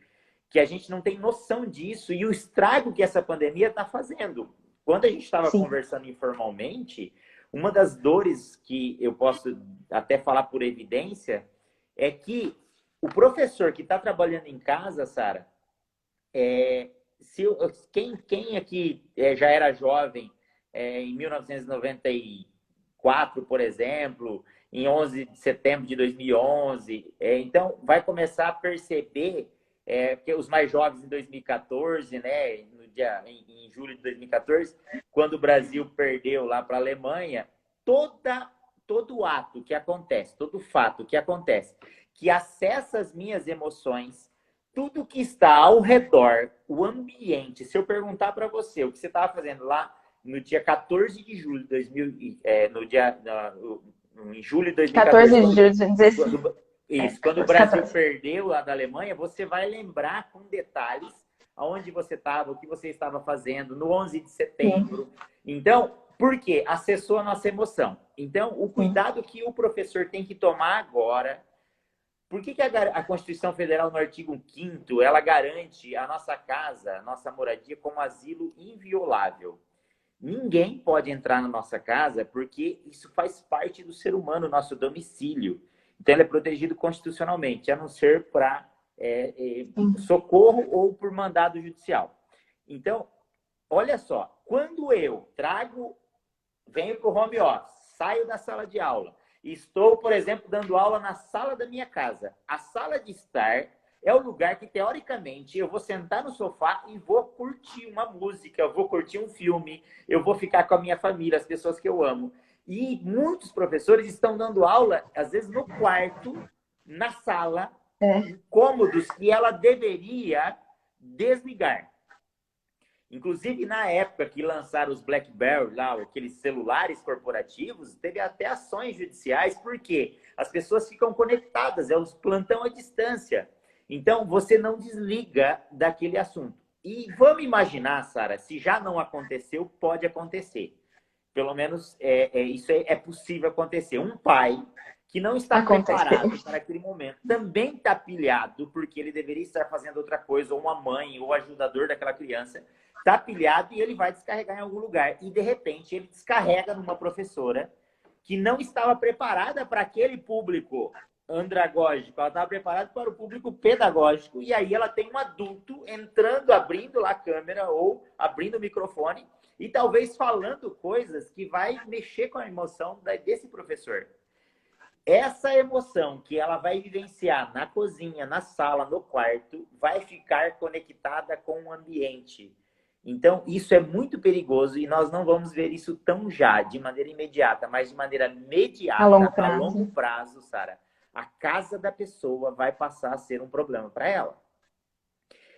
que a gente não tem noção disso e o estrago que essa pandemia está fazendo. Quando a gente estava conversando informalmente, uma das dores que eu posso até falar por evidência é que o professor que está trabalhando em casa, Sara, quem aqui já era jovem em 1994, por exemplo, em 11 de setembro de 2011, então vai começar a perceber que os mais jovens em 2014, né, em julho de 2014, quando o Brasil perdeu lá para a Alemanha, todo ato que acontece, todo fato que acontece, que acessa as minhas emoções, tudo que está ao redor, o ambiente, se eu perguntar para você o que você estava fazendo lá no dia 14 de julho de 2000, em julho de 2014, 14 de julho. quando o Brasil perdeu lá da Alemanha, você vai lembrar com detalhes aonde você estava, o que você estava fazendo no 11 de setembro. Então, por quê? Acessou a nossa emoção. Então, o cuidado que o professor tem que tomar agora. Por que a Constituição Federal, no artigo 5º, ela garante a nossa casa, a nossa moradia, como asilo inviolável? Ninguém pode entrar na nossa casa porque isso faz parte do ser humano, nosso domicílio. Então, ele é protegido constitucionalmente, a não ser para socorro ou por mandado judicial. Então, olha só, quando eu venho para o home office, saio da sala de aula, estou, por exemplo, dando aula na sala da minha casa. A sala de estar é o lugar que, teoricamente, eu vou sentar no sofá e vou curtir uma música, eu vou curtir um filme, eu vou ficar com a minha família, as pessoas que eu amo. E muitos professores estão dando aula, às vezes, no quarto, na sala, em cômodos que ela deveria desligar. Inclusive, na época que lançaram os BlackBerry, lá, aqueles celulares corporativos, teve até ações judiciais, porque as pessoas ficam conectadas, é os plantão à distância. Então, você não desliga daquele assunto. E vamos imaginar, Sara, se já não aconteceu, pode acontecer. Pelo menos isso é possível acontecer. Um pai que não está preparado para aquele momento também está pilhado, porque ele deveria estar fazendo outra coisa, ou uma mãe, ou ajudador daquela criança, está pilhado e ele vai descarregar em algum lugar. E, de repente, ele descarrega numa professora que não estava preparada para aquele público andragógico, ela estava preparada para o público pedagógico, e aí ela tem um adulto entrando, abrindo lá a câmera ou abrindo o microfone e talvez falando coisas que vai mexer com a emoção desse professor. Essa emoção que ela vai vivenciar na cozinha, na sala, no quarto, vai ficar conectada com o ambiente. Então, isso é muito perigoso e nós não vamos ver isso tão já, de maneira imediata, mas de maneira mediata, a longo prazo, Sara. A casa da pessoa vai passar a ser um problema para ela.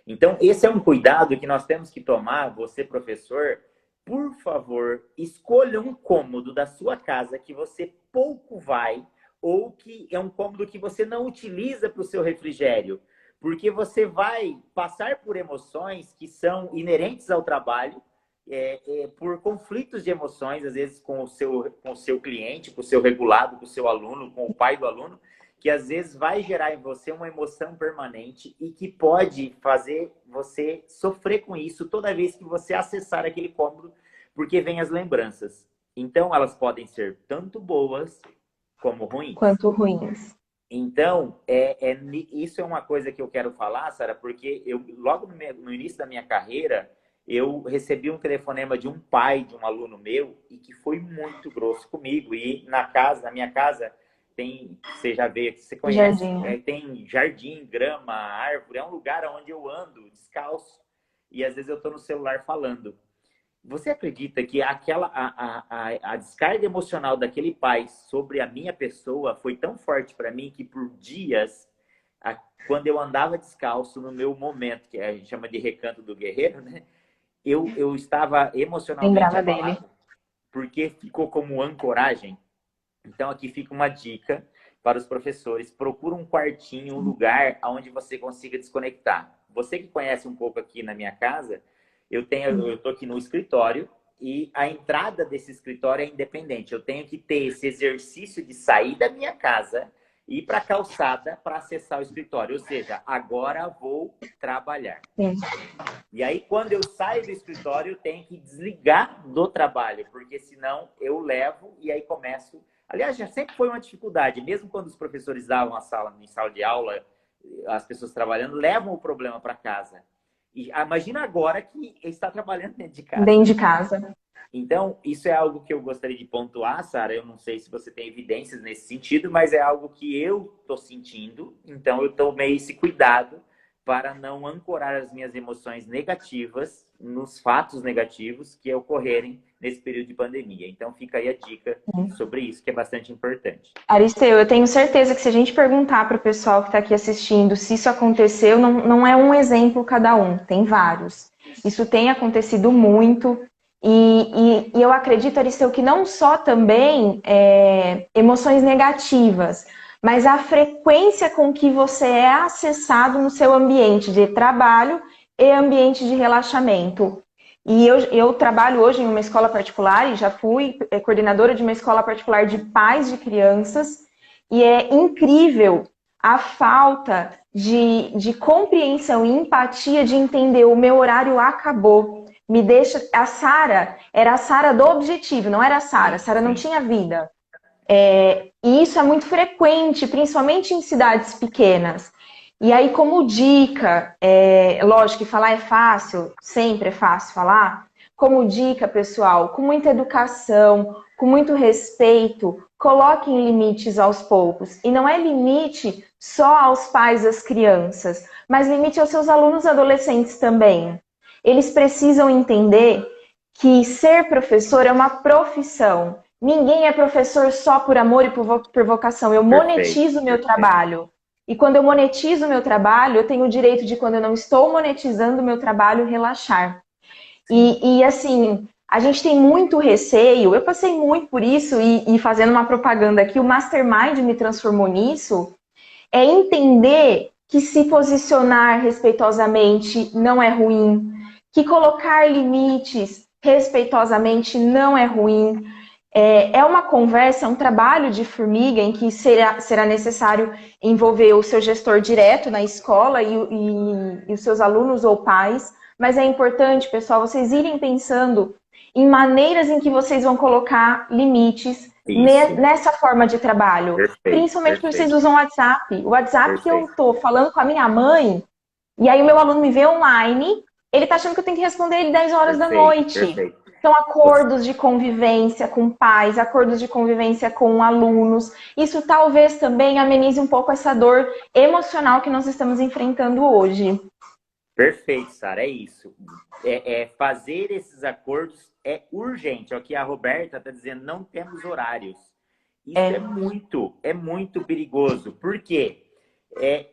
Então, esse é um cuidado que nós temos que tomar, você, professor. Por favor, escolha um cômodo da sua casa que você pouco vai, ou que é um cômodo que você não utiliza para o seu refrigério, porque você vai passar por emoções que são inerentes ao trabalho, por conflitos de emoções, às vezes com o seu cliente, com o seu regulado, com o seu aluno, com o pai do aluno, que às vezes vai gerar em você uma emoção permanente e que pode fazer você sofrer com isso toda vez que você acessar aquele cômodo, porque vem as lembranças. Então, elas podem ser tanto boas como ruins. Quanto ruins. Então, isso é uma coisa que eu quero falar, Sara, porque logo no início da minha carreira, eu recebi um telefonema de um pai de um aluno meu e que foi muito grosso comigo. E na minha casa, você já vê, você conhece, tem jardim, grama, árvore, é um lugar onde eu ando descalço e às vezes eu estou no celular falando. Você acredita que a descarga emocional daquele pai sobre a minha pessoa foi tão forte para mim que por dias, quando eu andava descalço no meu momento, que a gente chama de recanto do guerreiro, né? Eu estava emocionalmente abalado, porque ficou como ancoragem. Então, aqui fica uma dica para os professores. Procura um quartinho, um lugar onde você consiga desconectar. Você que conhece um pouco aqui na minha casa, eu estou aqui no escritório e a entrada desse escritório é independente. Eu tenho que ter esse exercício de sair da minha casa e ir para a calçada para acessar o escritório. Ou seja, agora vou trabalhar. Sim. E aí, quando eu saio do escritório, eu tenho que desligar do trabalho, porque senão eu levo e aí começo... Aliás, já sempre foi uma dificuldade, mesmo quando os professores davam em sala de aula, as pessoas trabalhando, levam o problema para casa. E imagina agora que está trabalhando dentro de casa. Dentro de casa. Então, isso é algo que eu gostaria de pontuar, Sara. Eu não sei se você tem evidências nesse sentido, mas é algo que eu estou sentindo. Então, eu tomei esse cuidado para não ancorar as minhas emoções negativas nos fatos negativos que ocorrerem nesse período de pandemia. Então, fica aí a dica sobre isso, que é bastante importante. Aristeu, eu tenho certeza que se a gente perguntar para o pessoal que está aqui assistindo se isso aconteceu, não é um exemplo cada um, tem vários. Isso tem acontecido muito e eu acredito, Aristeu, que não só também emoções negativas, mas a frequência com que você é acessado no seu ambiente de trabalho e ambiente de relaxamento. E eu trabalho hoje em uma escola particular e já fui coordenadora de uma escola particular de pais de crianças. E é incrível a falta de compreensão e empatia de entender o meu horário acabou. Me deixa. A Sara era a Sara do objetivo, não era a Sara. A Sim, Sara não sim. tinha vida. E isso é muito frequente, principalmente em cidades pequenas. E aí, como dica, lógico que falar é fácil, sempre é fácil falar. Como dica, pessoal, com muita educação, com muito respeito, coloquem limites aos poucos. E não é limite só aos pais das crianças, mas limite aos seus alunos adolescentes também. Eles precisam entender que ser professor é uma profissão. Ninguém é professor só por amor e por vocação. Eu Perfeito, monetizo o meu perfeito. trabalho. E quando eu monetizo o meu trabalho, eu tenho o direito de, quando eu não estou monetizando o meu trabalho, relaxar. Sim. E assim, a gente tem muito receio. Eu passei muito por isso e fazendo uma propaganda aqui, o Mastermind me transformou nisso. É entender que se posicionar respeitosamente não é ruim, que colocar limites respeitosamente não é ruim. É uma conversa, é um trabalho de formiga em que será necessário envolver o seu gestor direto na escola e os seus alunos ou pais, mas é importante, pessoal, vocês irem pensando em maneiras em que vocês vão colocar limites Isso. nessa forma de trabalho. Perfeito, Principalmente que vocês perfeito, usam o WhatsApp. O WhatsApp que eu perfeito. estou falando com a minha mãe, e aí o meu aluno me vê online, ele está achando que eu tenho que responder ele 10 horas da Perfeito, noite. perfeito. Então, Você- acordos de convivência com pais, acordos de convivência com alunos. Isso talvez também amenize um pouco essa dor emocional que nós estamos enfrentando hoje. Perfeito, Sara, é isso. Fazer esses acordos é urgente. Aqui a Roberta está dizendo, não temos horários. Isso É, é muito perigoso. Por quê? É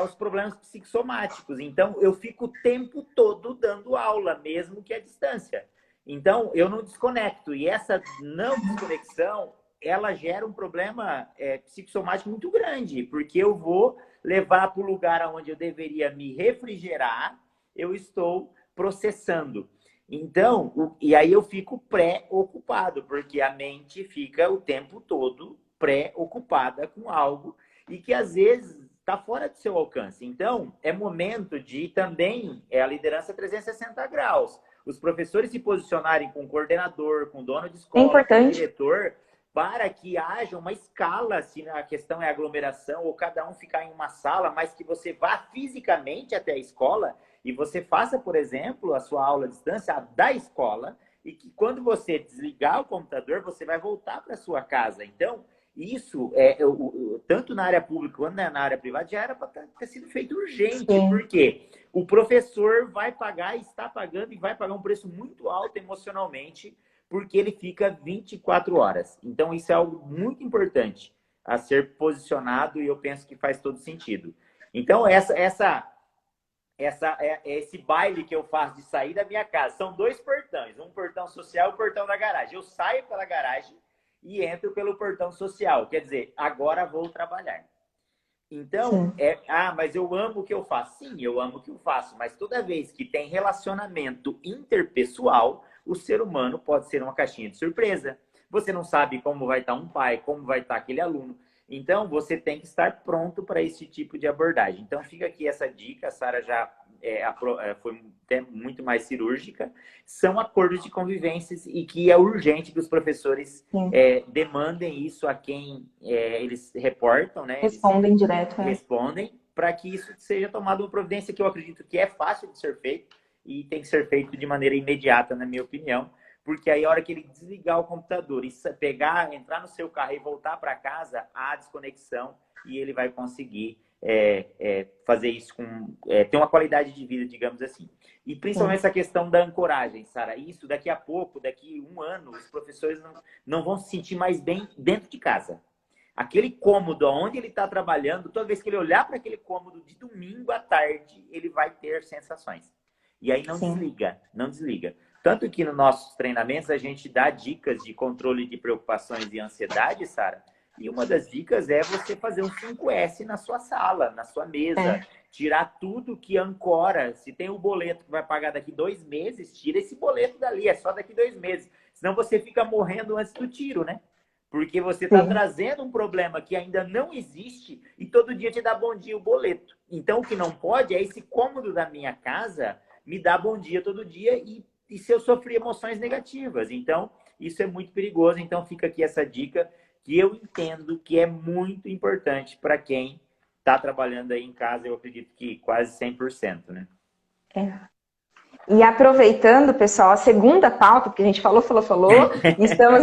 os problemas psicossomáticos. Então, eu fico o tempo todo dando aula, mesmo que à distância. Então, eu não desconecto. E essa não desconexão, ela gera um problema psicossomático muito grande, porque eu vou levar para o lugar onde eu deveria me refrigerar, eu estou processando. Então, e aí eu fico pré-ocupado, porque a mente fica o tempo todo pré-ocupada com algo e que às vezes está fora do seu alcance. Então, é momento de também a liderança 360 graus. Os professores se posicionarem com o coordenador, com o dono de é escola, com o importante. diretor, para que haja uma escala, se a questão é aglomeração, ou cada um ficar em uma sala, mas que você vá fisicamente até a escola e você faça, por exemplo, a sua aula à distância da escola, e que quando você desligar o computador, você vai voltar para sua casa. Então, isso, tanto na área pública quanto na área privada, já era para ter sido feito urgente, Sim, porque o professor vai pagar, está pagando e vai pagar um preço muito alto emocionalmente, porque ele fica 24 horas. Então, isso é algo muito importante a ser posicionado e eu penso que faz todo sentido. Então, esse baile que eu faço de sair da minha casa, são dois portões, um portão social e um portão da garagem. Eu saio pela garagem e entro pelo portão social, quer dizer, agora vou trabalhar. Então, sim. mas eu amo o que eu faço. Sim, eu amo o que eu faço, mas toda vez que tem relacionamento interpessoal, o ser humano pode ser uma caixinha de surpresa. Você não sabe como vai estar um pai, como vai estar aquele aluno. Então, você tem que estar pronto para esse tipo de abordagem. Então, fica aqui essa dica. A Sara já foi até muito mais cirúrgica. São acordos de convivências e que é urgente que os professores Sim. demandem isso a quem eles reportam, né? Eles Respondem direto, é. respondem para que isso seja tomado uma providência que eu acredito que é fácil de ser feito e tem que ser feito de maneira imediata, na minha opinião, porque aí a hora que ele desligar o computador e pegar, entrar no seu carro e voltar para casa, há desconexão e ele vai conseguir fazer isso ter uma qualidade de vida, digamos assim. E principalmente Sim. essa questão da ancoragem, Sara. Isso daqui a pouco, daqui um ano, os professores não vão se sentir mais bem dentro de casa. Aquele cômodo onde ele está trabalhando, toda vez que ele olhar para aquele cômodo de domingo à tarde, ele vai ter sensações. E aí não Sim. desliga, não desliga. Tanto que nos nossos treinamentos a gente dá dicas de controle de preocupações e ansiedade, Sara, E uma das dicas é você fazer um 5S na sua sala, na sua mesa. Tirar tudo que ancora. Se tem um boleto que vai pagar daqui 2 meses, tira esse boleto dali. É só daqui 2 meses. Senão você fica morrendo antes do tiro, né? Porque você está trazendo um problema que ainda não existe e todo dia te dá bom dia o boleto. Então, o que não pode é esse cômodo da minha casa me dar bom dia todo dia e se eu sofrer emoções negativas. Então, isso é muito perigoso. Então, fica aqui essa dica que eu entendo que é muito importante para quem está trabalhando aí em casa. Eu acredito que quase 100%, né? E aproveitando, pessoal, a segunda pauta, porque a gente falou, estamos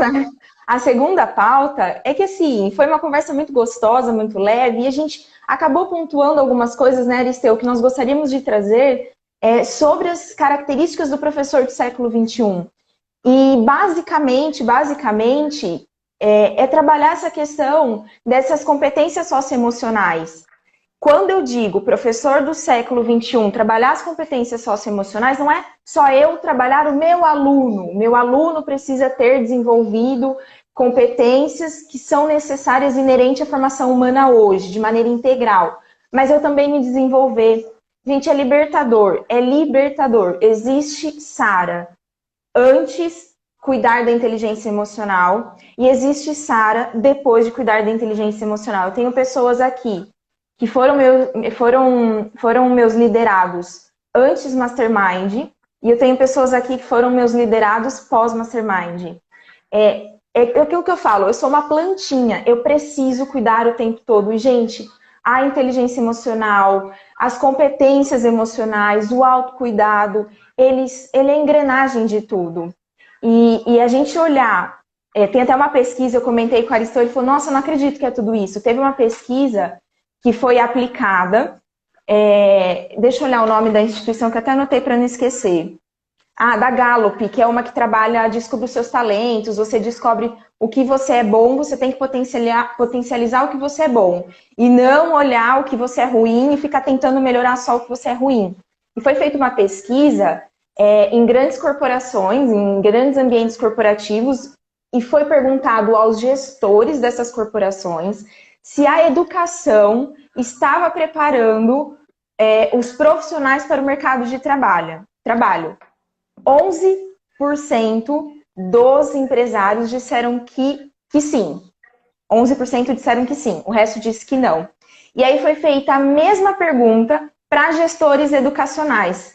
a segunda pauta é que, assim, foi uma conversa muito gostosa, muito leve, e a gente acabou pontuando algumas coisas, né, Aristeu, que nós gostaríamos de trazer sobre as características do professor do século XXI. E, basicamente, é trabalhar essa questão dessas competências socioemocionais. Quando eu digo professor do século XXI, trabalhar as competências socioemocionais, não é só eu trabalhar o meu aluno. O meu aluno precisa ter desenvolvido competências que são necessárias e inerentes à formação humana hoje, de maneira integral. Mas eu também me desenvolver. Gente, é libertador. Existe Sara antes cuidar da inteligência emocional e existe Sara depois de cuidar da inteligência emocional. Eu tenho pessoas aqui que foram meus liderados antes Mastermind, e eu tenho pessoas aqui que foram meus liderados pós-Mastermind. É aquilo que eu falo, eu sou uma plantinha, eu preciso cuidar o tempo todo. E, gente, a inteligência emocional, as competências emocionais, o autocuidado, ele é a engrenagem de tudo. E a gente olhar, tem até uma pesquisa, eu comentei com o Aristeu, ele falou, nossa, eu não acredito que é tudo isso. Teve uma pesquisa que foi aplicada, deixa eu olhar o nome da instituição que eu até anotei para não esquecer. Da Gallup, que é uma que trabalha, descobre os seus talentos, você descobre o que você é bom, você tem que potencializar o que você é bom. E não olhar o que você é ruim e ficar tentando melhorar só o que você é ruim. E foi feita uma pesquisa em grandes corporações, em grandes ambientes corporativos, e foi perguntado aos gestores dessas corporações se a educação estava preparando os profissionais para o mercado de trabalho. 11% dos empresários disseram que sim. 11% disseram que sim, o resto disse que não. E aí foi feita a mesma pergunta para gestores educacionais,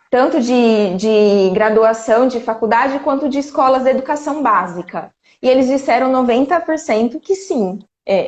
tanto de graduação, de faculdade, quanto de escolas de educação básica. E eles disseram 90% que sim,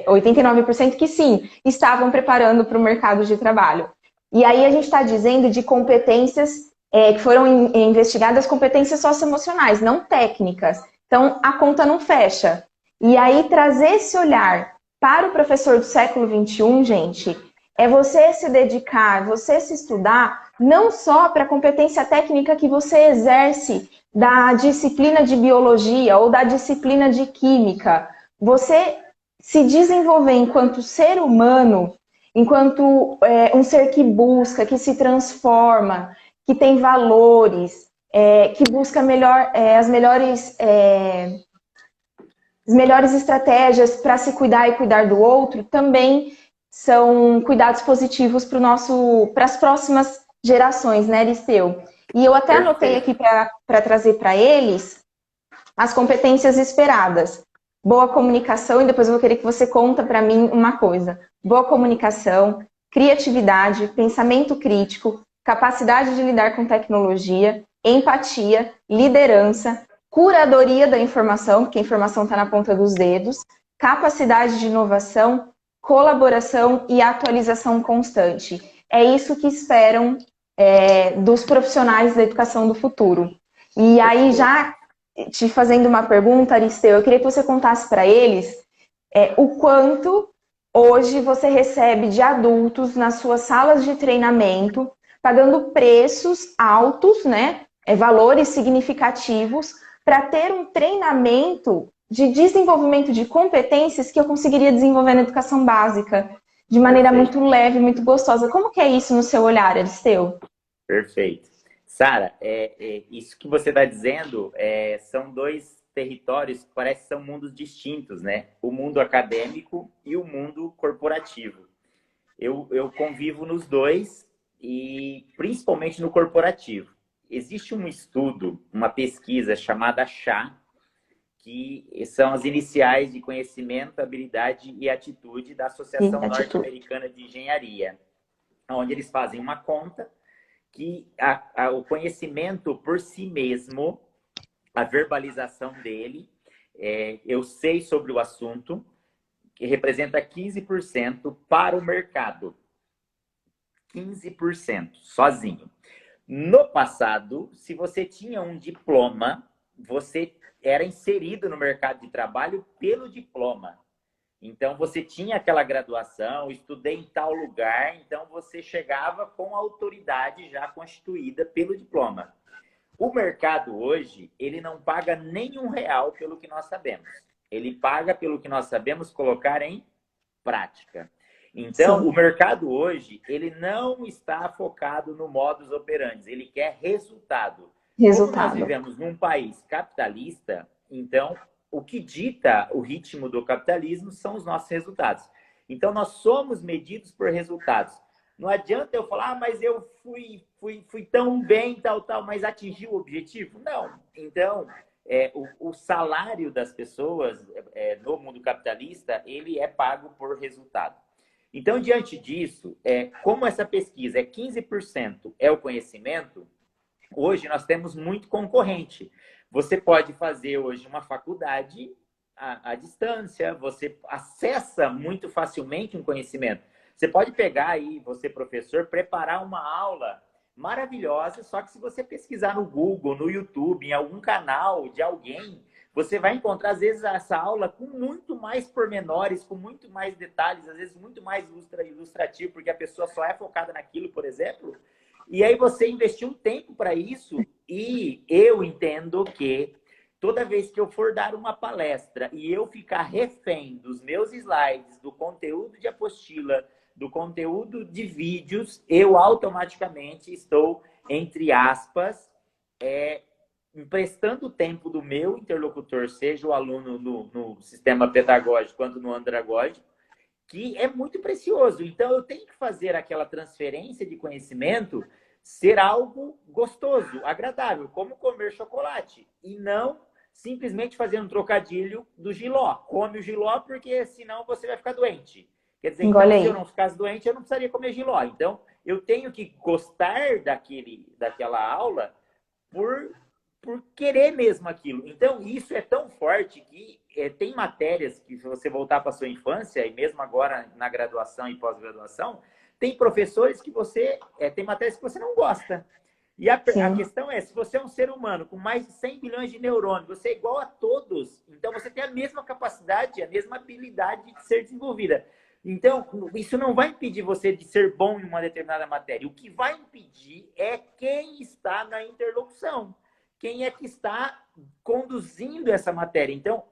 89% que sim, estavam preparando para o mercado de trabalho. E aí a gente está dizendo de competências que foram investigadas, competências socioemocionais, não técnicas. Então, a conta não fecha. E aí, trazer esse olhar para o professor do século XXI, gente, é você se dedicar, você se estudar, não só para a competência técnica que você exerce da disciplina de biologia ou da disciplina de química. Você se desenvolver enquanto ser humano, enquanto um ser que busca, que se transforma, que tem valores, que busca as melhores estratégias para se cuidar e cuidar do outro, também são cuidados positivos para as próximas gerações, né, Aristeu? E eu até anotei aqui para trazer para eles as competências esperadas. Boa comunicação, e depois eu vou querer que você conta para mim uma coisa. Boa comunicação, criatividade, pensamento crítico, capacidade de lidar com tecnologia, empatia, liderança, curadoria da informação, porque a informação está na ponta dos dedos, capacidade de inovação, colaboração e atualização constante. É isso que esperam dos profissionais da educação do futuro. E aí, já te fazendo uma pergunta, Aristeu, eu queria que você contasse para eles o quanto hoje você recebe de adultos nas suas salas de treinamento, pagando preços altos, né, valores significativos, para ter um treinamento de desenvolvimento de competências que eu conseguiria desenvolver na educação básica, de maneira muito leve, muito gostosa. Como que é isso no seu olhar, Aristeu? Perfeito. Sara, isso que você está dizendo são dois territórios que parece que são mundos distintos, né? O mundo acadêmico e o mundo corporativo. Eu convivo nos dois e principalmente no corporativo. Existe um estudo, uma pesquisa chamada CHA, que são as iniciais de conhecimento, habilidade e atitude da Associação Norte-Americana de Engenharia, onde eles fazem uma conta que o conhecimento por si mesmo, a verbalização dele, eu sei sobre o assunto, que representa 15% para o mercado. 15%, sozinho. No passado, se você tinha um diploma, você era inserido no mercado de trabalho pelo diploma. Então, você tinha aquela graduação, estudei em tal lugar, então você chegava com a autoridade já constituída pelo diploma. O mercado hoje, ele não paga nem R$ 1 pelo que nós sabemos. Ele paga pelo que nós sabemos colocar em prática. Então, o mercado hoje, ele não está focado no modus operandi, ele quer resultado. Como nós vivemos num país capitalista, então, o que dita o ritmo do capitalismo são os nossos resultados. Então, nós somos medidos por resultados. Não adianta eu falar, mas eu fui tão bem, tal, mas atingiu o objetivo? Não. Então, o salário das pessoas no mundo capitalista, ele é pago por resultado. Então, diante disso, como essa pesquisa 15% é o conhecimento, hoje nós temos muito concorrente. Você pode fazer hoje uma faculdade à distância, você acessa muito facilmente um conhecimento. Você pode pegar aí, você professor, preparar uma aula maravilhosa, só que se você pesquisar no Google, no YouTube, em algum canal de alguém, você vai encontrar, às vezes, essa aula com muito mais pormenores, com muito mais detalhes, às vezes muito mais ilustrativo, porque a pessoa só é focada naquilo, por exemplo. E aí você investiu um tempo para isso, e eu entendo que toda vez que eu for dar uma palestra e eu ficar refém dos meus slides, do conteúdo de apostila, do conteúdo de vídeos, eu automaticamente estou, entre aspas, emprestando o tempo do meu interlocutor, seja o aluno no sistema pedagógico quanto no andragógico, que é muito precioso. Então, eu tenho que fazer aquela transferência de conhecimento ser algo gostoso, agradável, como comer chocolate, e não simplesmente fazer um trocadilho do jiló. Come o jiló porque senão você vai ficar doente. Quer dizer, então, se eu não ficasse doente, eu não precisaria comer jiló. Então, eu tenho que gostar daquela aula por querer mesmo aquilo. Então, isso é tão forte que tem matérias que, se você voltar para a sua infância, e mesmo agora na graduação e pós-graduação, tem professores que tem matérias que você não gosta. E a questão é, se você é um ser humano com mais de 100 bilhões de neurônios, você é igual a todos, então você tem a mesma capacidade, a mesma habilidade de ser desenvolvida. Então, isso não vai impedir você de ser bom em uma determinada matéria. O que vai impedir é quem está na interlocução. Quem é que está conduzindo essa matéria. Então,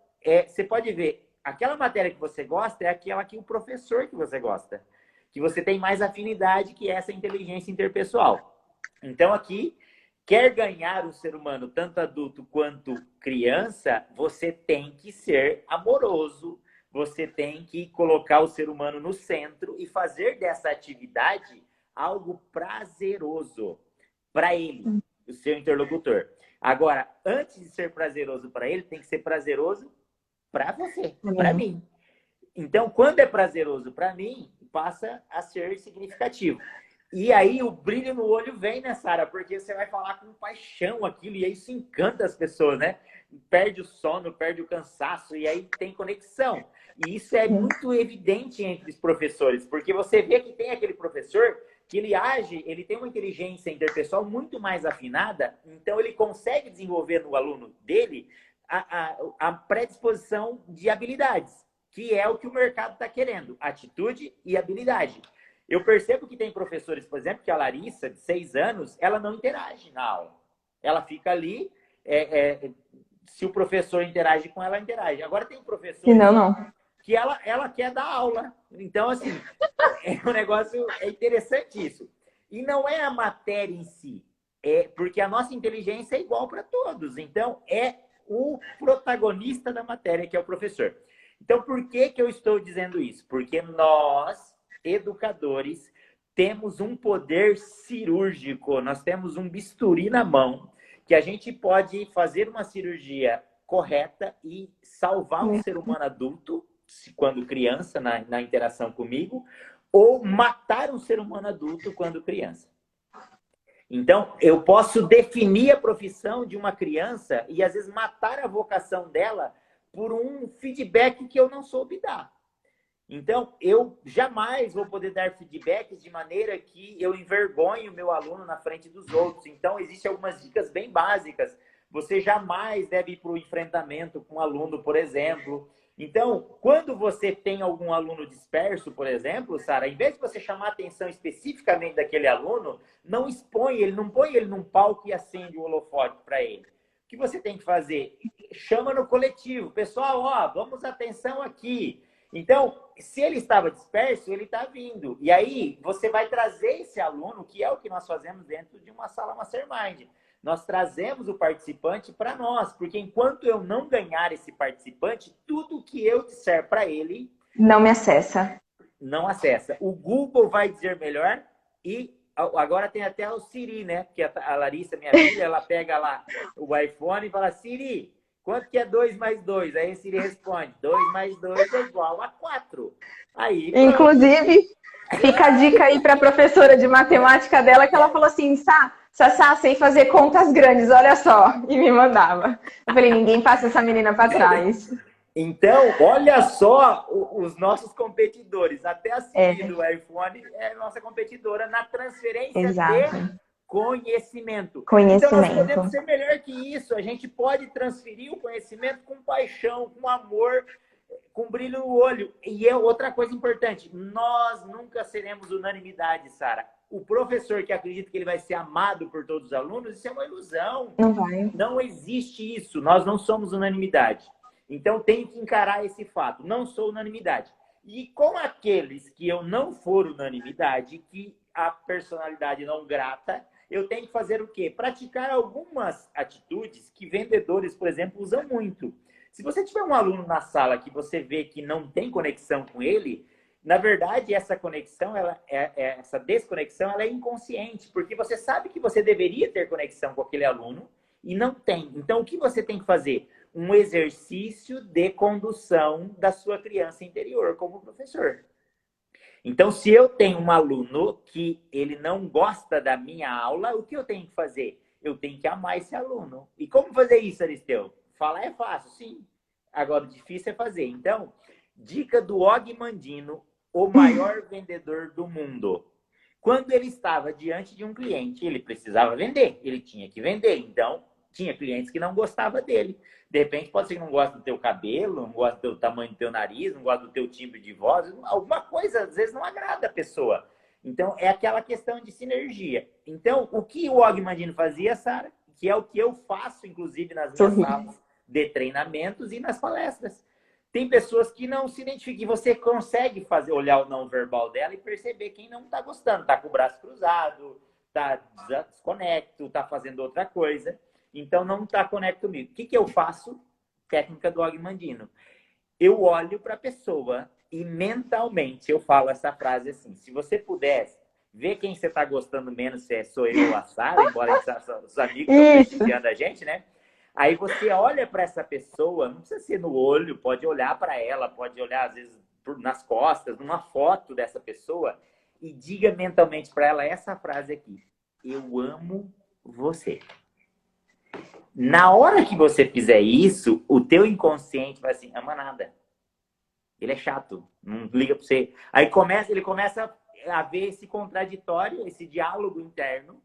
você pode ver, aquela matéria que você gosta é aquela que o professor que você gosta, que você tem mais afinidade, que é essa inteligência interpessoal. Então, aqui, quer ganhar o ser humano, tanto adulto quanto criança, você tem que ser amoroso, você tem que colocar o ser humano no centro e fazer dessa atividade algo prazeroso para ele, o seu interlocutor. Agora, antes de ser prazeroso para ele, tem que ser prazeroso para você, para mim. Então, quando é prazeroso para mim, passa a ser significativo. E aí o brilho no olho vem, né, Sara? Porque você vai falar com paixão aquilo, e aí isso encanta as pessoas, né? Perde o sono, perde o cansaço, e aí tem conexão. E isso é muito evidente entre os professores, porque você vê que tem aquele professor que ele tem uma inteligência interpessoal muito mais afinada, então ele consegue desenvolver no aluno dele a predisposição de habilidades, que é o que o mercado está querendo, atitude e habilidade. Eu percebo que tem professores, por exemplo, que a Larissa, de 6 anos, ela não interage na aula. Ela fica ali, se o professor interage com ela, interage. Agora tem professores que ela quer dar aula. Então, assim, um negócio interessante isso. E não é a matéria em si, porque a nossa inteligência é igual para todos. Então, o protagonista da matéria, que é o professor. Então, por que que eu estou dizendo isso? Porque nós, educadores, temos um poder cirúrgico, nós temos um bisturi na mão, que a gente pode fazer uma cirurgia correta e salvar um ser humano adulto, quando criança, na interação comigo, ou matar um ser humano adulto quando criança. Então, eu posso definir a profissão de uma criança e, às vezes, matar a vocação dela por um feedback que eu não soube dar. Então, eu jamais vou poder dar feedbacks de maneira que eu envergonhe o meu aluno na frente dos outros. Então, existem algumas dicas bem básicas. Você jamais deve ir para o enfrentamento com um aluno, por exemplo. Então, quando você tem algum aluno disperso, por exemplo, Sara, em vez de você chamar a atenção especificamente daquele aluno, não expõe ele, não põe ele num palco e acende o holofote para ele. O que você tem que fazer? Chama no coletivo. Pessoal, ó, vamos atenção aqui. Então, se ele estava disperso, ele está vindo. E aí, você vai trazer esse aluno, que é o que nós fazemos dentro de uma sala Mastermind. Nós trazemos o participante para nós, porque enquanto eu não ganhar esse participante, tudo que eu disser para ele... Não me acessa. Não acessa. O Google vai dizer melhor e agora tem até o Siri, né? Porque a Larissa, minha filha, ela pega lá o iPhone e fala, Siri, quanto que é 2 mais 2? Aí a Siri responde, 2 mais 2 é igual a 4. Aí, inclusive, fica a dica aí para a professora de matemática dela, que ela falou assim, Sassá, sei fazer contas grandes, olha só. E me mandava. Eu falei, ninguém passa essa menina para trás. Então, olha só os nossos competidores. Até a Siri do iPhone é nossa competidora na transferência de conhecimento. Então, nós podemos ser melhor que isso. A gente pode transferir o conhecimento com paixão, com amor, com brilho no olho. E é outra coisa importante. Nós nunca seremos unanimidade, Sara. O professor que acredita que ele vai ser amado por todos os alunos, isso é uma ilusão. Não vai. Não existe isso. Nós não somos unanimidade. Então, tenho que encarar esse fato. Não sou unanimidade. E com aqueles que eu não for unanimidade, que a personalidade não grata, eu tenho que fazer o quê? Praticar algumas atitudes que vendedores, por exemplo, usam muito. Se você tiver um aluno na sala que você vê que não tem conexão com ele, na verdade, essa conexão, essa desconexão, ela é inconsciente, porque você sabe que você deveria ter conexão com aquele aluno e não tem. Então, o que você tem que fazer? Um exercício de condução da sua criança interior como professor. Então, se eu tenho um aluno que ele não gosta da minha aula, o que eu tenho que fazer? Eu tenho que amar esse aluno. E como fazer isso, Aristeu? Falar é fácil, sim. Agora, o difícil é fazer. Então, dica do Og Mandino, o maior vendedor do mundo. Quando ele estava diante de um cliente, ele precisava vender. Ele tinha que vender. Então, tinha clientes que não gostavam dele. De repente, pode ser que não gosta do teu cabelo, não gosta do tamanho do teu nariz, não gosta do teu timbre de voz. Alguma coisa, às vezes, não agrada a pessoa. Então, é aquela questão de sinergia. Então, o que o Og Mandino fazia, Sara, que é o que eu faço, inclusive, nas minhas salas de treinamentos e nas palestras. Tem pessoas que não se identificam. E você consegue olhar o não verbal dela e perceber quem não está gostando. Está com o braço cruzado, está desconecto, está fazendo outra coisa. Então, não está conectado comigo. O que eu faço? Técnica do Og Mandino. Eu olho para a pessoa e mentalmente eu falo essa frase assim. Se você pudesse ver quem você está gostando menos, se sou eu ou a Sara, embora os amigos estão prestigiando a gente, né? Aí você olha para essa pessoa, não precisa ser no olho, pode olhar para ela, pode olhar às vezes nas costas, numa foto dessa pessoa e diga mentalmente para ela essa frase aqui: eu amo você. Na hora que você fizer isso, o teu inconsciente vai assim, ama nada. Ele é chato, não liga para você. Aí ele começa a ver esse contraditório, esse diálogo interno,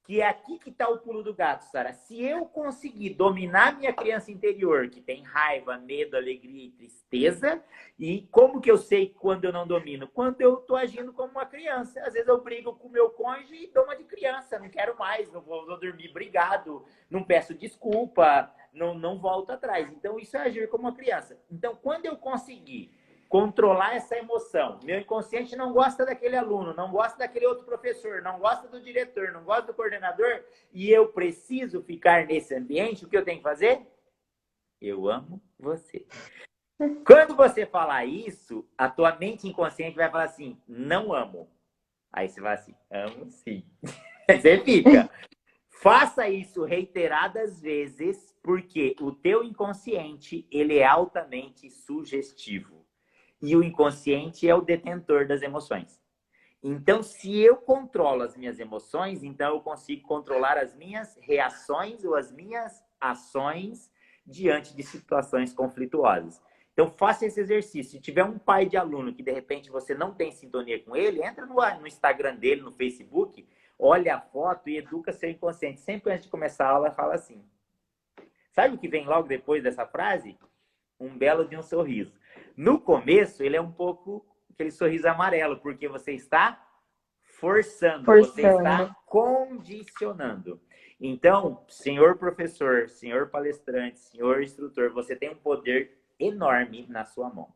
que é aqui que está o pulo do gato, Sara. Se eu conseguir dominar minha criança interior, que tem raiva, medo, alegria e tristeza, e como que eu sei quando eu não domino? Quando eu estou agindo como uma criança. Às vezes eu brigo com o meu cônjuge e dou uma de criança. Não quero mais, não vou dormir brigado, não peço desculpa, não volto atrás. Então isso é agir como uma criança. Então quando eu conseguir controlar essa emoção. Meu inconsciente não gosta daquele aluno, não gosta daquele outro professor, não gosta do diretor, não gosta do coordenador, e eu preciso ficar nesse ambiente, o que eu tenho que fazer? eu amo você. Quando você falar isso, a tua mente inconsciente vai falar assim, não amo. Aí você vai assim, amo sim. Aí você fica. Faça isso reiteradas vezes, porque o teu inconsciente, ele é altamente sugestivo. E o inconsciente é o detentor das emoções. Então, se eu controlo as minhas emoções, então eu consigo controlar as minhas reações ou as minhas ações diante de situações conflituosas. Então, faça esse exercício. Se tiver um pai de aluno que, de repente, você não tem sintonia com ele, entra no Instagram dele, no Facebook, olha a foto e educa seu inconsciente. Sempre antes de começar a aula, fala assim. Sabe o que vem logo depois dessa frase? Um belo de um sorriso. No começo, ele é um pouco aquele sorriso amarelo, porque você está forçando, você está condicionando. Então, senhor professor, senhor palestrante, senhor instrutor, você tem um poder enorme na sua mão,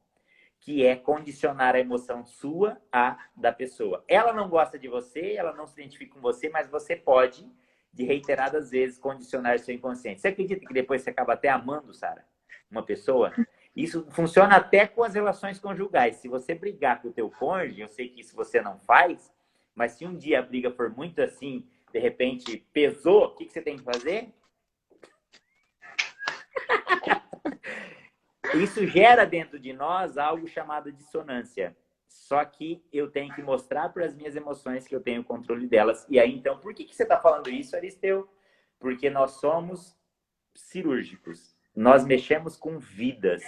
que é condicionar a emoção sua à da pessoa. Ela não gosta de você, ela não se identifica com você, mas você pode, de reiteradas vezes, condicionar seu inconsciente. Você acredita que depois você acaba até amando, Sara, uma pessoa? Isso funciona até com as relações conjugais. Se você brigar com o teu cônjuge, eu sei que isso você não faz, mas se um dia a briga for muito assim, de repente pesou, o que você tem que fazer? Isso gera dentro de nós algo chamado dissonância. Só que eu tenho que mostrar para as minhas emoções que eu tenho controle delas. E aí, então, por que você está falando isso, Aristeu? Porque nós somos cirúrgicos. Nós mexemos com vidas.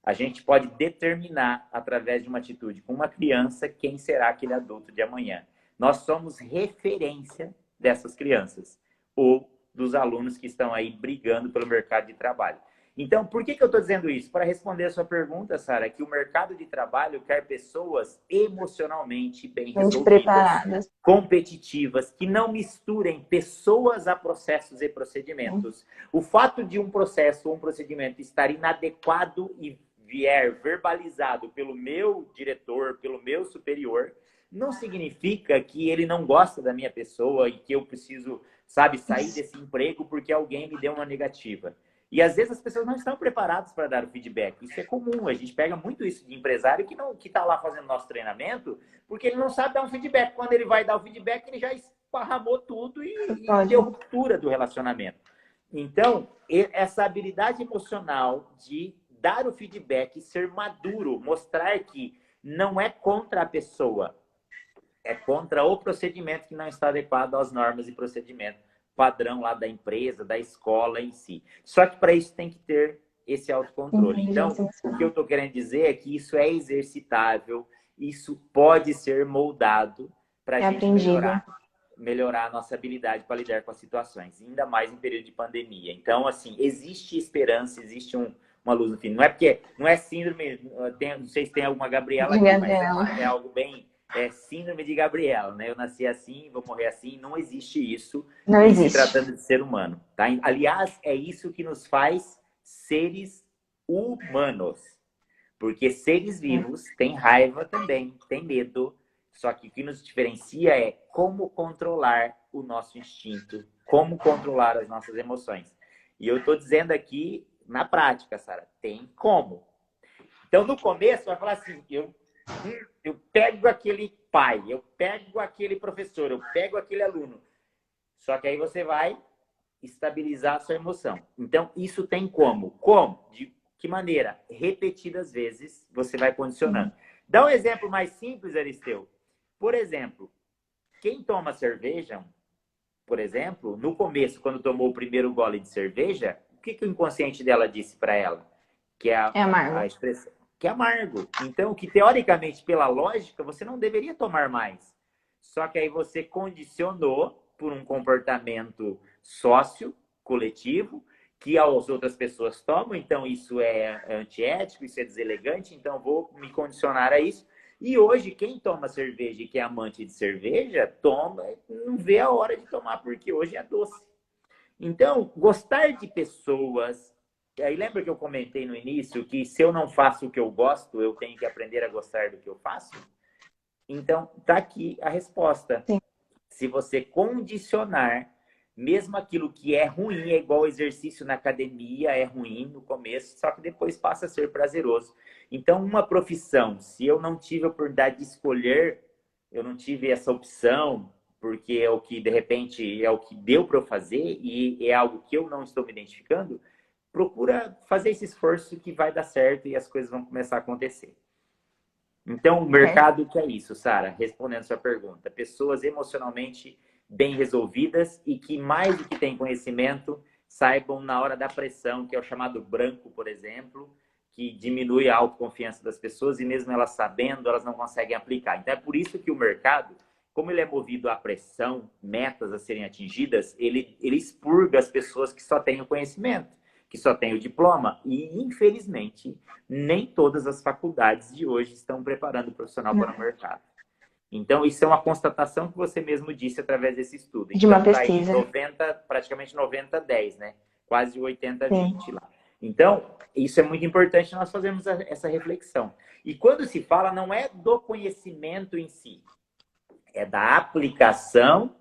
A gente pode determinar, através de uma atitude com uma criança, quem será aquele adulto de amanhã. Nós somos referência dessas crianças ou dos alunos que estão aí brigando pelo mercado de trabalho. Então, por que eu estou dizendo isso? Para responder a sua pergunta, Sara, que o mercado de trabalho quer pessoas emocionalmente bem resolvidas, preparadas, competitivas, que não misturem pessoas a processos e procedimentos. O fato de um processo ou um procedimento estar inadequado e vier verbalizado pelo meu diretor, pelo meu superior, não significa que ele não gosta da minha pessoa e que eu preciso, sabe, sair desse emprego porque alguém me deu uma negativa. E às vezes as pessoas não estão preparadas para dar o feedback. Isso é comum. A gente pega muito isso de empresário que está lá fazendo nosso treinamento, porque ele não sabe dar um feedback. Quando ele vai dar o feedback, ele já esparramou tudo e deu ruptura do relacionamento. Então, essa habilidade emocional de dar o feedback, ser maduro, mostrar que não é contra a pessoa, é contra o procedimento que não está adequado às normas e procedimentos padrão lá da empresa, da escola em si. Só que para isso tem que ter esse autocontrole. Então, o que eu estou querendo dizer é que isso é exercitável, isso pode ser moldado para a gente melhorar a nossa habilidade para lidar com as situações, ainda mais em período de pandemia. Então, assim, existe esperança, existe uma luz no fim. Não é porque, não é síndrome, não sei se tem alguma Gabriela aqui, mas é algo bem... síndrome de Gabriela, né? Eu nasci assim, vou morrer assim. Não existe isso. Não existe. Se tratando de ser humano, tá? Aliás, é isso que nos faz seres humanos. Porque seres vivos têm raiva também, têm medo. Só que o que nos diferencia é como controlar o nosso instinto, como controlar as nossas emoções. E eu estou dizendo aqui, na prática, Sara, tem como. Então, no começo, vai falar assim, eu pego aquele pai, eu pego aquele professor, eu pego aquele aluno. Só que aí você vai estabilizar a sua emoção. Então, isso tem como? Como? De que maneira? Repetidas vezes, você vai condicionando. Dá um exemplo mais simples, Aristeu. Por exemplo, quem toma cerveja, por exemplo, no começo, quando tomou o primeiro gole de cerveja, o que o inconsciente dela disse para ela? Que é a expressão que é amargo. Então, que teoricamente, pela lógica, você não deveria tomar mais. Só que aí você condicionou por um comportamento sócio, coletivo, que as outras pessoas tomam, então isso é antiético, isso é deselegante, então vou me condicionar a isso. E hoje, quem toma cerveja e que é amante de cerveja, toma, não vê a hora de tomar, porque hoje é doce. Então, gostar de pessoas... Aí lembra que eu comentei no início que se eu não faço o que eu gosto, eu tenho que aprender a gostar do que eu faço? Então, tá aqui a resposta. Sim. Se você condicionar Mesmo aquilo que é ruim, é igual exercício na academia, é ruim no começo, só que depois passa a ser prazeroso. Então, uma profissão, se eu não tive a oportunidade de escolher, eu não tive essa opção, porque é o que, de repente, é o que deu para eu fazer e é algo que eu não estou me identificando, procura fazer esse esforço que vai dar certo e as coisas vão começar a acontecer. Então, o mercado que é isso, Sara, respondendo sua pergunta. Pessoas emocionalmente bem resolvidas e que, mais do que têm conhecimento, saibam na hora da pressão, que é o chamado branco, por exemplo, que diminui a autoconfiança das pessoas e mesmo elas sabendo, elas não conseguem aplicar. Então, é por isso que o mercado, como ele é movido à pressão, metas a serem atingidas, ele expurga as pessoas que só têm o conhecimento, que só têm o diploma. E, infelizmente, nem todas as faculdades de hoje estão preparando o profissional para o mercado. Então, isso é uma constatação que você mesmo disse através desse estudo. De uma Então, tá aí pesquisa. 90, praticamente 90-10, né? Quase 80-20 lá. Então, isso é muito importante nós fazermos essa reflexão. E quando se fala, não é do conhecimento em si, é da aplicação,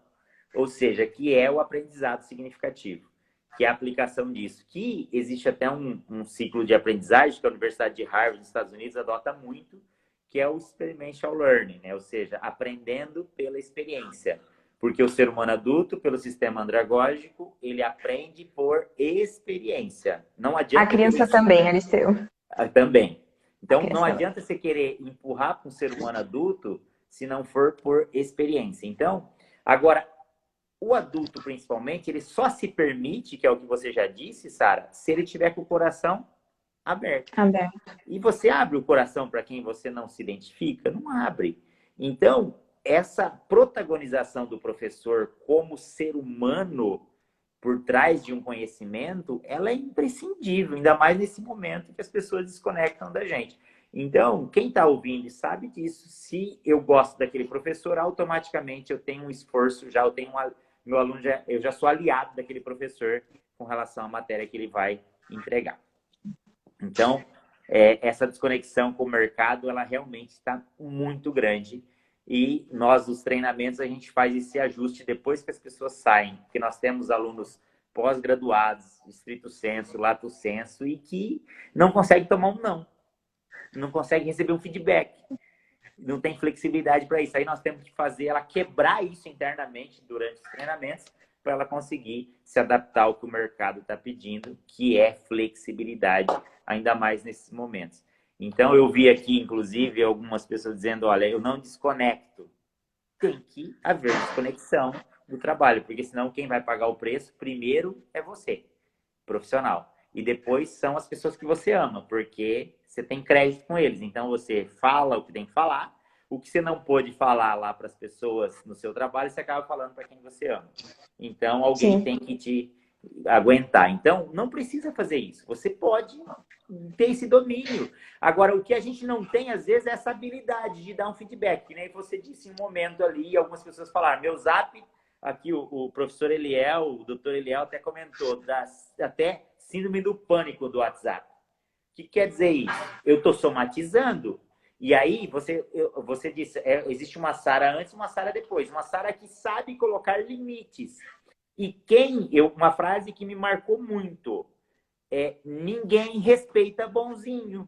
ou seja, que é o aprendizado significativo, que é a aplicação disso. Que existe até um ciclo de aprendizagem que a Universidade de Harvard, nos Estados Unidos, adota muito, que é o experiential learning, né? Ou seja, aprendendo pela experiência. Porque o ser humano adulto, pelo sistema andragógico, ele aprende por experiência. Não adianta A criança também, Aristeu. também. Então, não adianta você querer empurrar para um ser humano adulto se não for por experiência. Então, agora, o adulto, principalmente, ele só se permite, que é o que você já disse, Sara, se ele tiver com o coração aberto. E você abre o coração para quem você não se identifica? Não abre. Então, essa protagonização do professor como ser humano por trás de um conhecimento, ela é imprescindível, ainda mais nesse momento que as pessoas desconectam da gente. Então, quem está ouvindo e sabe disso, se eu gosto daquele professor, automaticamente eu tenho um esforço, já eu tenho meu aluno, eu já sou aliado daquele professor com relação à matéria que ele vai entregar. Então, essa desconexão com o mercado, ela realmente está muito grande. E nós, nos treinamentos, a gente faz esse ajuste depois que as pessoas saem. Porque nós temos alunos pós-graduados, estrito sensu, lato sensu, e que não conseguem tomar um não. Não conseguem receber um feedback. Não tem flexibilidade para isso. Aí nós temos que fazer ela quebrar isso internamente durante os treinamentos para ela conseguir se adaptar ao que o mercado está pedindo, que é flexibilidade, ainda mais nesses momentos. Então, eu vi aqui, inclusive, algumas pessoas dizendo, olha, eu não desconecto. Tem que haver desconexão do trabalho, porque senão quem vai pagar o preço primeiro é você, profissional. E depois são as pessoas que você ama, porque você tem crédito com eles. Então, você fala o que tem que falar. O que você não pôde falar lá para as pessoas no seu trabalho, você acaba falando para quem você ama. Então, alguém tem que te aguentar. Então, não precisa fazer isso. Você pode ter esse domínio. Agora, o que a gente não tem, às vezes, é essa habilidade de dar um feedback. Que nem você disse em um momento ali, algumas pessoas falaram, meu zap, aqui o professor Eliel, o doutor Eliel até comentou, até síndrome do pânico do WhatsApp. O que quer dizer isso? Eu estou somatizando. E aí, você disse, existe uma Sara antes e uma Sara depois. Uma Sara que sabe colocar limites. E uma frase que me marcou muito é: ninguém respeita bonzinho.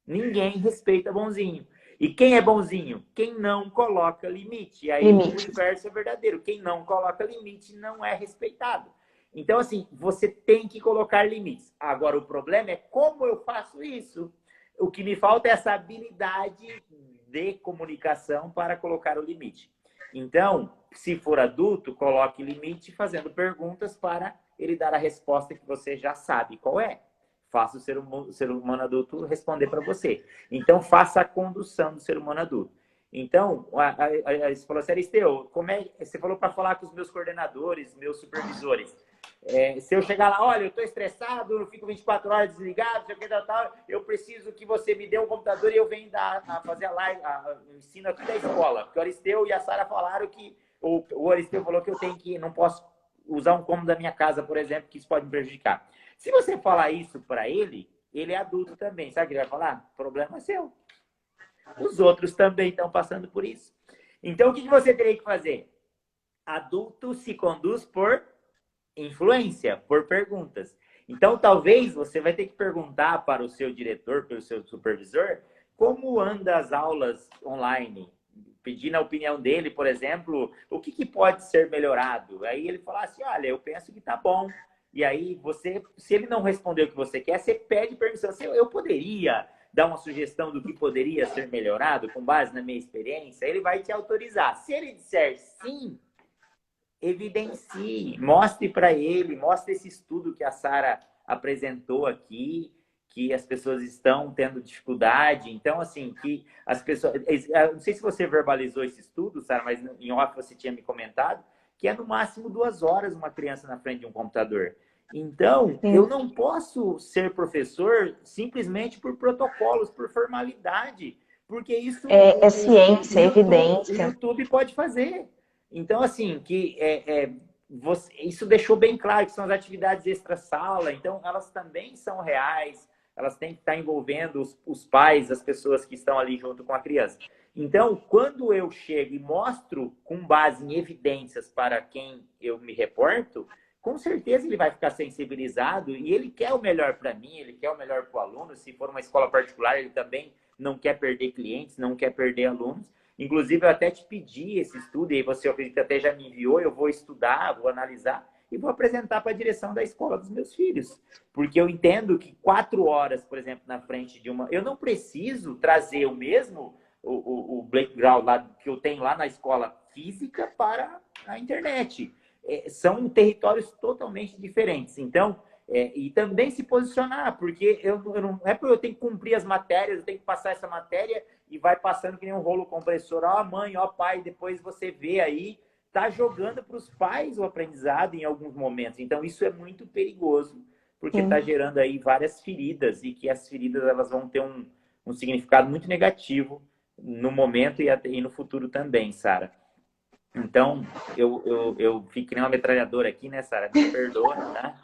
Ninguém respeita bonzinho. E quem é bonzinho? Quem não coloca limite. E aí o inverso é verdadeiro. Quem não coloca limite não é respeitado. Então, assim, você tem que colocar limites. Agora, o problema é como eu faço isso. O que me falta é essa habilidade de comunicação para colocar o limite. Então, se for adulto, coloque limite fazendo perguntas para ele dar a resposta que você já sabe qual é. Faça o ser humano adulto responder para você. Então, faça a condução do ser humano adulto. Então, você falou assim, Aristeu, você falou para falar com os meus coordenadores, meus supervisores. Se eu chegar lá, olha, eu estou estressado, eu fico 24 horas desligado, sei o que tal, eu preciso que você me dê um computador e eu venho fazer a live, o ensino aqui da escola. Porque o Aristeu e a Sara falaram que o Aristeu falou que não posso usar um cômodo da minha casa, por exemplo, que isso pode me prejudicar. Se você falar isso para ele, ele é adulto também. Sabe o que ele vai falar? Problema é seu. Os outros também estão passando por isso. Então, o que você teria que fazer? adulto se conduz por influência, por perguntas. Então, talvez você vai ter que perguntar para o seu diretor, para o seu supervisor, como anda as aulas online. Pedir na opinião dele, por exemplo, o que pode ser melhorado. Aí ele fala assim, olha, eu penso que tá bom. E aí, você, se ele não responder o que você quer, você pede permissão. Assim, eu poderia dar uma sugestão do que poderia ser melhorado com base na minha experiência? Ele vai te autorizar. Se ele disser sim, evidencie, mostre para ele, mostre esse estudo que a Sara apresentou aqui, que as pessoas estão tendo dificuldade. Então, assim, que as pessoas... Não sei se você verbalizou esse estudo, Sara, mas em off você tinha me comentado, que é no máximo 2 horas uma criança na frente de um computador. Então, Sim. eu não posso ser professor simplesmente por protocolos, por formalidade, porque isso É ciência, é o evidência. YouTube pode fazer. Então, assim, isso deixou bem claro que são as atividades extra-sala, então elas também são reais, elas têm que estar envolvendo os pais, as pessoas que estão ali junto com a criança. Então, quando eu chego e mostro com base em evidências para quem eu me reporto, com certeza ele vai ficar sensibilizado e ele quer o melhor para mim, ele quer o melhor para o aluno. Se for uma escola particular, ele também não quer perder clientes, não quer perder alunos. Inclusive, eu até te pedi esse estudo, e você, eu acredito que até já me enviou, eu vou estudar, vou analisar e vou apresentar para a direção da escola dos meus filhos. Porque eu entendo que 4 horas, por exemplo, na frente de uma... Eu não preciso trazer o mesmo, o background lá, que eu tenho lá na escola física para a internet. São territórios totalmente diferentes. Então, e também se posicionar, porque não é porque eu tenho que cumprir as matérias, eu tenho que passar essa matéria e vai passando que nem um rolo compressor. Ó, mãe, ó, pai, depois você vê aí, tá jogando para os pais o aprendizado em alguns momentos. Então, isso é muito perigoso, porque está gerando aí várias feridas e que as feridas elas vão ter um significado muito negativo no momento e no futuro também, Sara. Então, eu fiquei uma metralhadora aqui, né, Sara? Me perdoa, tá?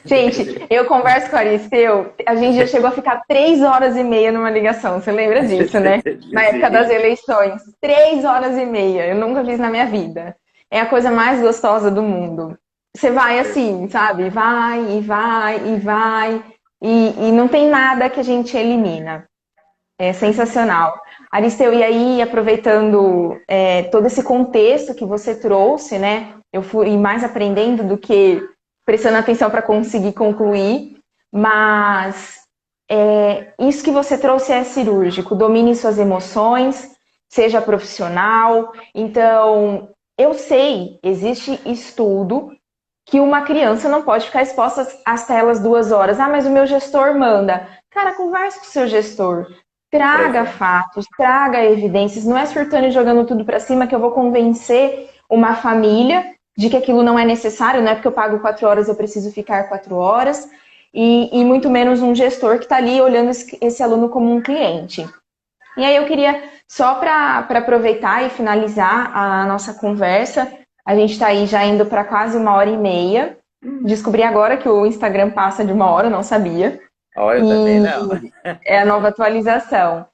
Gente, eu converso com o Aristeu, a gente já chegou a ficar 3 horas e meia numa ligação, você lembra disso, né? Na época das eleições. 3 horas e meia, eu nunca fiz na minha vida. É a coisa mais gostosa do mundo. Você vai assim, sabe? Vai, e vai, e vai, e não tem nada que a gente elimina. É sensacional. Aristeu, e aí, aproveitando todo esse contexto que você trouxe, né? Eu fui mais aprendendo do que prestando atenção para conseguir concluir, mas isso que você trouxe é cirúrgico, domine suas emoções, seja profissional. Então, eu sei, existe estudo que uma criança não pode ficar exposta às telas 2 horas. Ah, mas o meu gestor manda. Cara, converse com o seu gestor. Traga fatos, traga evidências. Não é surtando e jogando tudo para cima que eu vou convencer uma família de que aquilo não é necessário, não é porque eu pago 4 horas, eu preciso ficar 4 horas, e muito menos um gestor que está ali olhando esse aluno como um cliente. E aí eu queria, só para aproveitar e finalizar a nossa conversa, a gente está aí já indo para quase 1 hora e meia. Descobri agora que o Instagram passa de 1 hora, não sabia. Olha, eu também não. É a nova atualização.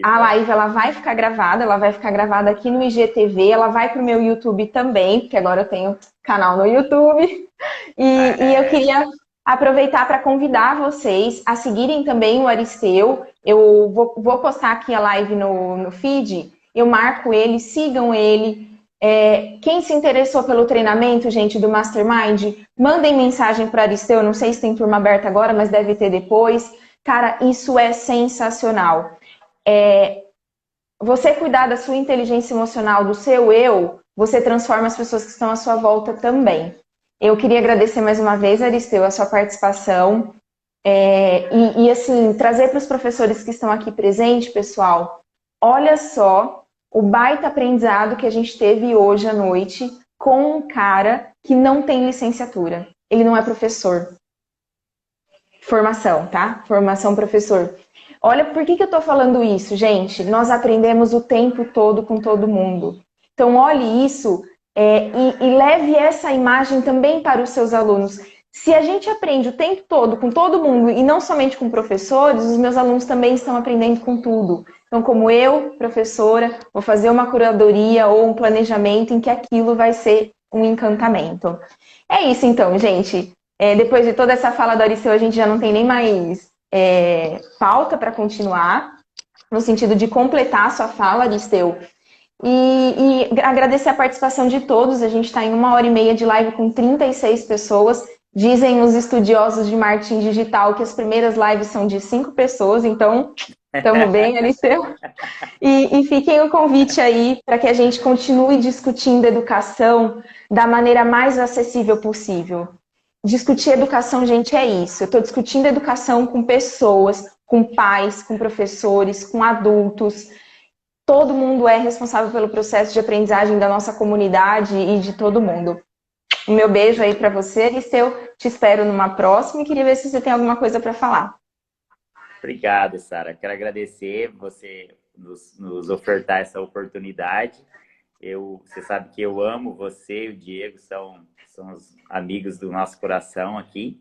A live ela vai ficar gravada aqui no IGTV, ela vai para o meu YouTube também, porque agora eu tenho canal no YouTube. E eu queria aproveitar para convidar vocês a seguirem também o Aristeu. Eu vou postar aqui a live no feed, eu marco ele, sigam ele. Quem se interessou pelo treinamento, gente, do Mastermind, mandem mensagem para Aristeu, não sei se tem turma aberta agora, mas deve ter depois. Cara, isso é sensacional. Você cuidar da sua inteligência emocional, do seu eu, você transforma as pessoas que estão à sua volta também. Eu queria agradecer mais uma vez, Aristeu, a sua participação. E assim, trazer para os professores que estão aqui presentes, pessoal, olha só o baita aprendizado que a gente teve hoje à noite com um cara que não tem licenciatura. Ele não é professor. Formação, tá? Formação professor. Olha, por que eu tô falando isso, gente? Nós aprendemos o tempo todo com todo mundo. Então, olhe isso e leve essa imagem também para os seus alunos. Se a gente aprende o tempo todo com todo mundo e não somente com professores, os meus alunos também estão aprendendo com tudo. Então, como eu, professora, vou fazer uma curadoria ou um planejamento em que aquilo vai ser um encantamento. É isso então, gente. Depois de toda essa fala do Aristeu, a gente já não tem nem mais pauta para continuar, no sentido de completar a sua fala, Aristeu. E agradecer a participação de todos. A gente está em 1h30 de live com 36 pessoas. Dizem os estudiosos de marketing digital que as primeiras lives são de 5 pessoas, então estamos bem, Aristeu. E fiquem o convite aí para que a gente continue discutindo educação da maneira mais acessível possível. Discutir educação, gente, é isso. Eu estou discutindo educação com pessoas, com pais, com professores, com adultos. Todo mundo é responsável pelo processo de aprendizagem da nossa comunidade e de todo mundo. O meu beijo aí para você, Aristeu. Te espero numa próxima e queria ver se você tem alguma coisa para falar. Obrigado, Sara. Quero agradecer você nos ofertar essa oportunidade. Você sabe que eu amo você e o Diego, são os amigos do nosso coração aqui.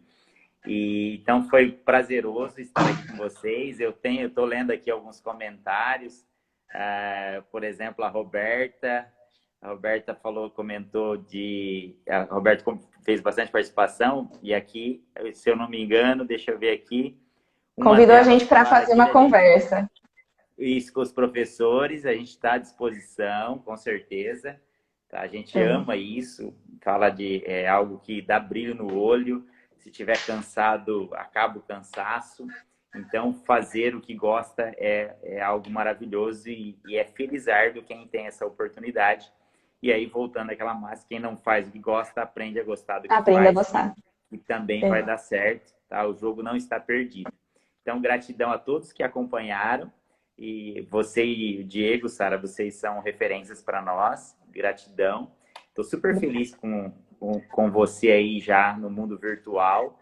Então foi prazeroso estar aqui com vocês. Eu estou lendo aqui alguns comentários. Por exemplo, a Roberta comentou a Roberta fez bastante participação, e aqui, se eu não me engano, deixa eu ver aqui. Convidou a gente para fazer uma conversa. Isso, com os professores, a gente está à disposição, com certeza. Tá? A gente ama isso, fala de algo que dá brilho no olho. Se estiver cansado, acaba o cansaço. Então, fazer o que gosta é algo maravilhoso e é felizardo quem tem essa oportunidade. E aí, voltando àquela máxima, quem não faz o que gosta, aprende a gostar do que faz. Aprende a gostar. E também vai dar certo, tá? O jogo não está perdido. Então, gratidão a todos que acompanharam. E você e o Diego, Sara, vocês são referências para nós. Gratidão. Estou super feliz com você aí já no mundo virtual.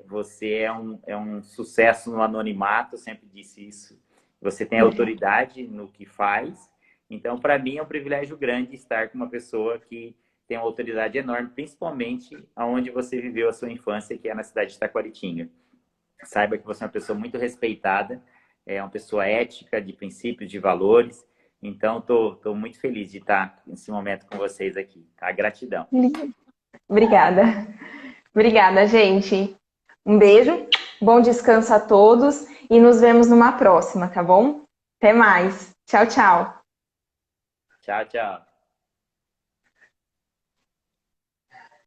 Você é um sucesso no anonimato, eu sempre disse isso. Você tem autoridade no que faz. Então, para mim, é um privilégio grande estar com uma pessoa que tem uma autoridade enorme, principalmente onde você viveu a sua infância, que é na cidade de Taquaritinga. Saiba que você é uma pessoa muito respeitada, é uma pessoa ética, de princípios, de valores. Então, estou muito feliz de estar nesse momento com vocês aqui. Tá? Gratidão. Obrigada. Obrigada, gente. Um beijo, bom descanso a todos e nos vemos numa próxima, tá bom? Até mais. Tchau, tchau. Tchau, tchau.